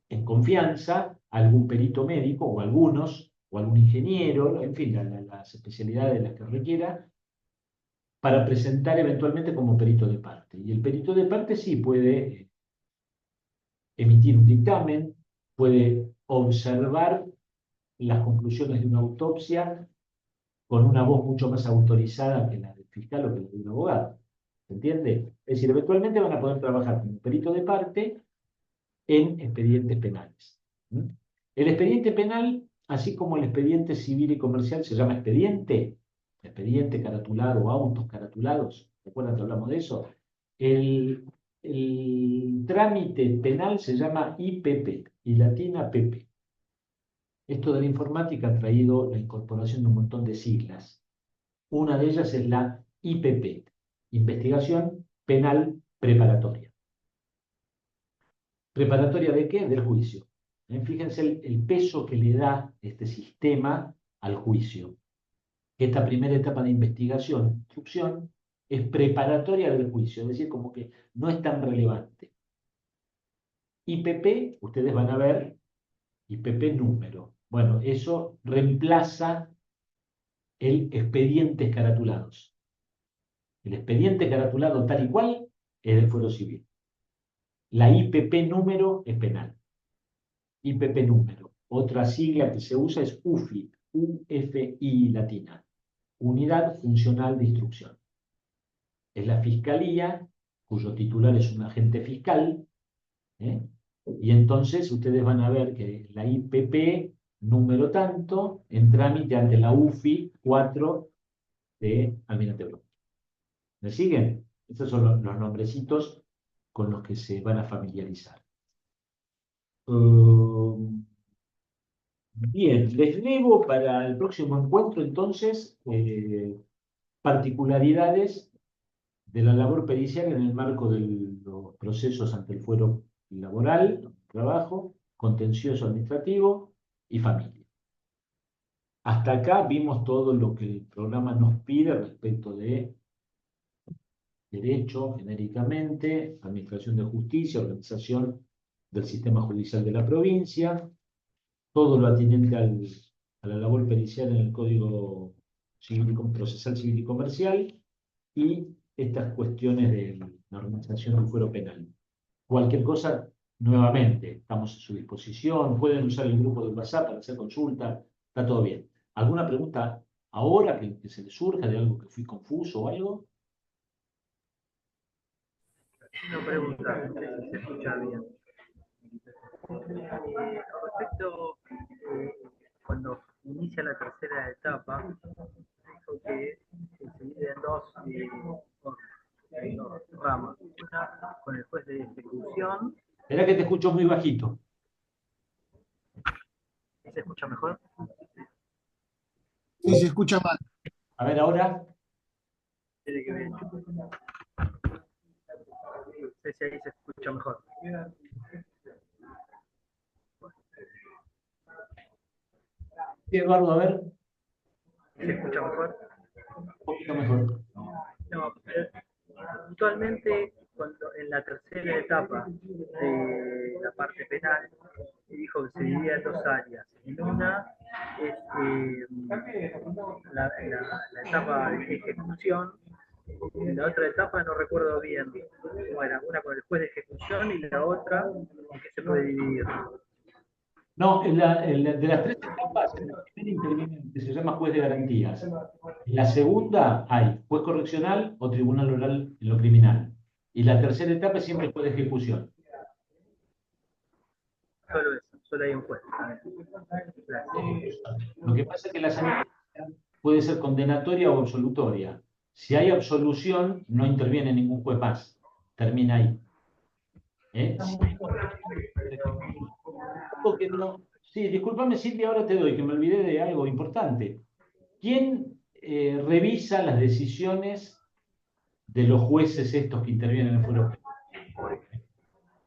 en confianza algún perito médico, o algunos, o algún ingeniero, en fin, las especialidades de las que requiera, para presentar eventualmente como perito de parte. Y el perito de parte sí puede emitir un dictamen, puede observar las conclusiones de una autopsia con una voz mucho más autorizada que la del fiscal o que la de un abogado. ¿Se entiende? Es decir, eventualmente van a poder trabajar como perito de parte en expedientes penales. ¿Mm? El expediente penal, así como el expediente civil y comercial, se llama expediente caratulado o autos caratulados. ¿Recuerdan que hablamos de eso? El trámite penal se llama IPP, y latina PP. Esto de la informática ha traído la incorporación de un montón de siglas. Una de ellas es la IPP, Investigación Penal Preparatoria. ¿Preparatoria de qué? Del juicio. Fíjense el peso que le da este sistema al juicio. Esta primera etapa de investigación, instrucción, es preparatoria del juicio, es decir, como que no es tan relevante. IPP, ustedes van a ver, IPP número. Bueno, eso reemplaza el expediente caratulados. El expediente caratulado tal y cual es del fuero civil. La IPP número es penal. IPP número. Otra sigla que se usa es UFI, UFI latina, Unidad Funcional de Instrucción. Es la fiscalía, cuyo titular es un agente fiscal, ¿eh? Y entonces ustedes van a ver que la IPP número tanto en trámite ante la UFI 4 de Almirante Brown. ¿Me siguen? Estos son los nombrecitos con los que se van a familiarizar. Bien, les debo para el próximo encuentro entonces particularidades de la labor pericial en el marco de los procesos ante el fuero laboral, trabajo, contencioso administrativo y familia. Hasta acá vimos todo lo que el programa nos pide respecto de derecho, genéricamente, administración de justicia, organización del sistema judicial de la provincia, todo lo atinente a la labor pericial en el Código civil, Procesal Civil y Comercial, y estas cuestiones de la organización del fuero penal. Cualquier cosa, nuevamente, estamos a su disposición, pueden usar el grupo de WhatsApp para hacer consulta, está todo bien. ¿Alguna pregunta ahora que se les surja de algo que fui confuso o algo? Una pregunta, no sé si se escucha bien. Respecto, cuando inicia la tercera etapa, dijo que se divide en dos ramas. Una con el juez de ejecución. Verá que te escucho muy bajito. ¿Se escucha mejor? Sí, se escucha mal. A ver, ahora. Tiene que ver. No sé si ahí se escucha mejor. Sí, Eduardo, a ver. ¿Se escucha mejor? Un poquito mejor. No, actualmente, cuando en la tercera etapa de la parte penal, dijo que se dividía en dos áreas. En una es la etapa de ejecución, y la otra etapa no recuerdo bien cómo era, una con el juez de ejecución y la otra en qué se puede dividir. No, de las tres etapas, en la primera interviene el que se llama juez de garantías. En la segunda hay juez correccional o tribunal oral en lo criminal. Y la tercera etapa es siempre juez de ejecución. solo hay un juez. Lo que pasa es que la sentencia puede ser condenatoria o absolutoria. Si hay absolución, no interviene ningún juez más. Termina ahí. Si hay algo que no... Sí, discúlpame, Silvia, ahora te doy, que me olvidé de algo importante. ¿Quién revisa las decisiones de los jueces estos que intervienen en el fuero?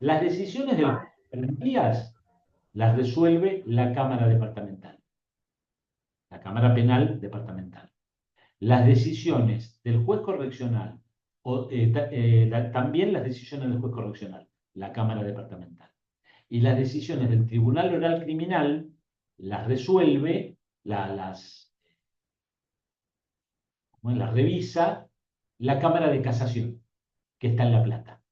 Las decisiones del juez de garantías las resuelve la Cámara Departamental, la Cámara Penal Departamental. Las decisiones del juez correccional, también las decisiones del juez correccional, la Cámara Departamental. Y las decisiones del Tribunal Oral Criminal las resuelve, las revisa la Cámara de Casación, que está en La Plata.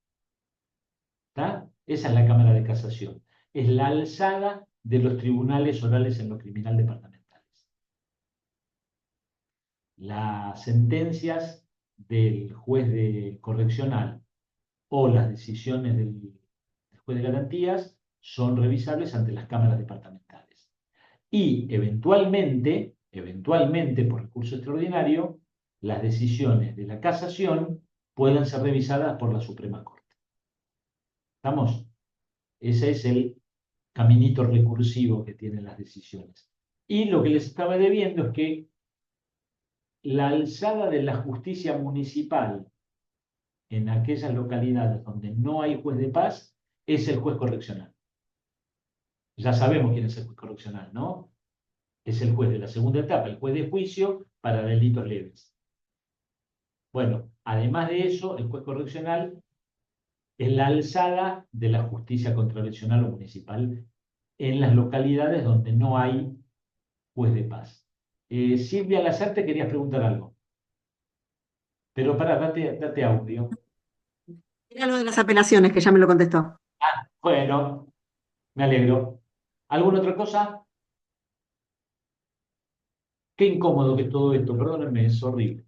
¿Está? Esa es la Cámara de Casación. Es la alzada de los tribunales orales en lo criminal departamentales. Las sentencias del juez correccional o las decisiones del juez de garantías son revisables ante las cámaras departamentales. Y eventualmente, por recurso extraordinario, las decisiones de la casación pueden ser revisadas por la Suprema Corte. ¿Estamos? Ese es el caminito recursivo que tienen las decisiones. Y lo que les estaba debiendo es que la alzada de la justicia municipal en aquellas localidades donde no hay juez de paz es el juez correccional. Ya sabemos quién es el juez correccional, ¿no? Es el juez de la segunda etapa, el juez de juicio para delitos leves. Bueno, además de eso, el juez correccional es la alzada de la justicia contravencional o municipal en las localidades donde no hay juez de paz. Silvia Lazarte, querías preguntar algo. Pero pará, date audio. Era lo de las apelaciones, que ya me lo contestó. Bueno, me alegro. ¿Alguna otra cosa? Qué incómodo que es todo esto, perdónenme, es horrible.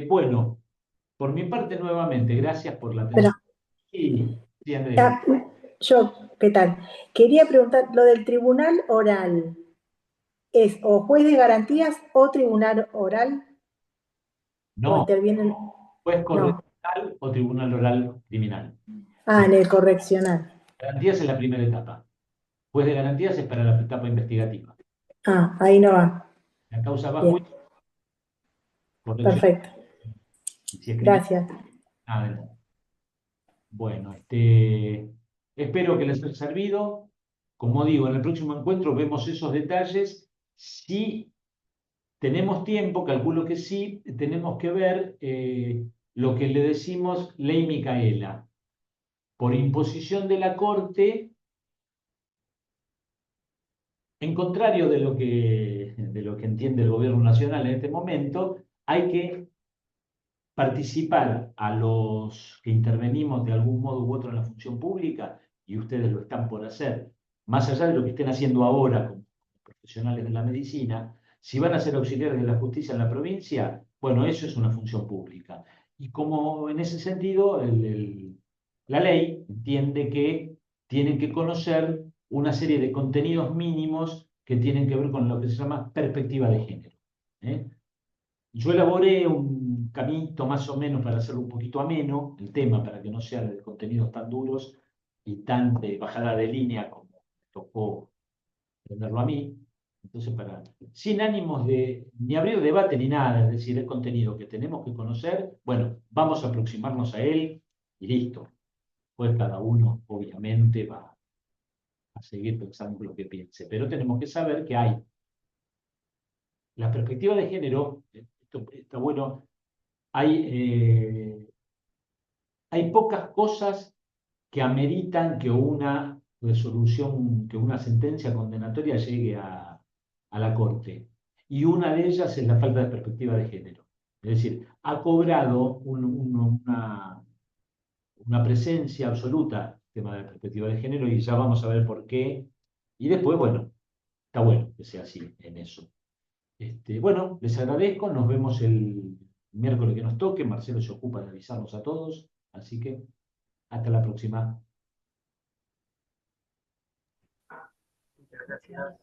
Bueno, por mi parte nuevamente, gracias por la atención. Sí, sí, Andrea. Yo, ¿qué tal? Quería preguntar, lo del tribunal oral, ¿es o juez de garantías o tribunal oral? ¿O No, intervienen? juez No. correccional o tribunal oral criminal. En el correccional. Garantías es la primera etapa. Juez de garantías es para la etapa investigativa. Ahí no va. La causa va a Bien. juicio. Correccional. Perfecto. Y si es criminal, Gracias. nada de nada. Bueno, espero que les haya servido. Como digo, en el próximo encuentro vemos esos detalles. Si tenemos tiempo, calculo que sí, tenemos que ver lo que le decimos ley Micaela. Por imposición de la Corte, en contrario de lo que entiende el gobierno nacional en este momento, hay que participar a los que intervenimos de algún modo u otro en la función pública, y ustedes lo están por hacer, más allá de lo que estén haciendo ahora como profesionales de la medicina, si van a ser auxiliares de la justicia en la provincia, bueno, eso es una función pública. Y como en ese sentido, la ley entiende que tienen que conocer una serie de contenidos mínimos que tienen que ver con lo que se llama perspectiva de género. Yo elaboré un caminito más o menos para hacerlo un poquito ameno, el tema, para que no sea de contenidos tan duros y tan de bajada de línea como me tocó aprenderlo a mí. Entonces, sin ánimos de ni abrir debate ni nada, es decir, el contenido que tenemos que conocer, bueno, vamos a aproximarnos a él y listo. Pues cada uno, obviamente, va a seguir pensando lo que piense, pero tenemos que saber que hay la perspectiva de género, esto está bueno, hay pocas cosas que ameritan que una resolución, que una sentencia condenatoria llegue a la Corte. Y una de ellas es la falta de perspectiva de género. Es decir, ha cobrado una presencia absoluta el tema de la perspectiva de género y ya vamos a ver por qué. Y después, bueno, está bueno que sea así en eso. Bueno, les agradezco, nos vemos el miércoles que nos toque, Marcelo se ocupa de avisarnos a todos, así que hasta la próxima. Muchas gracias.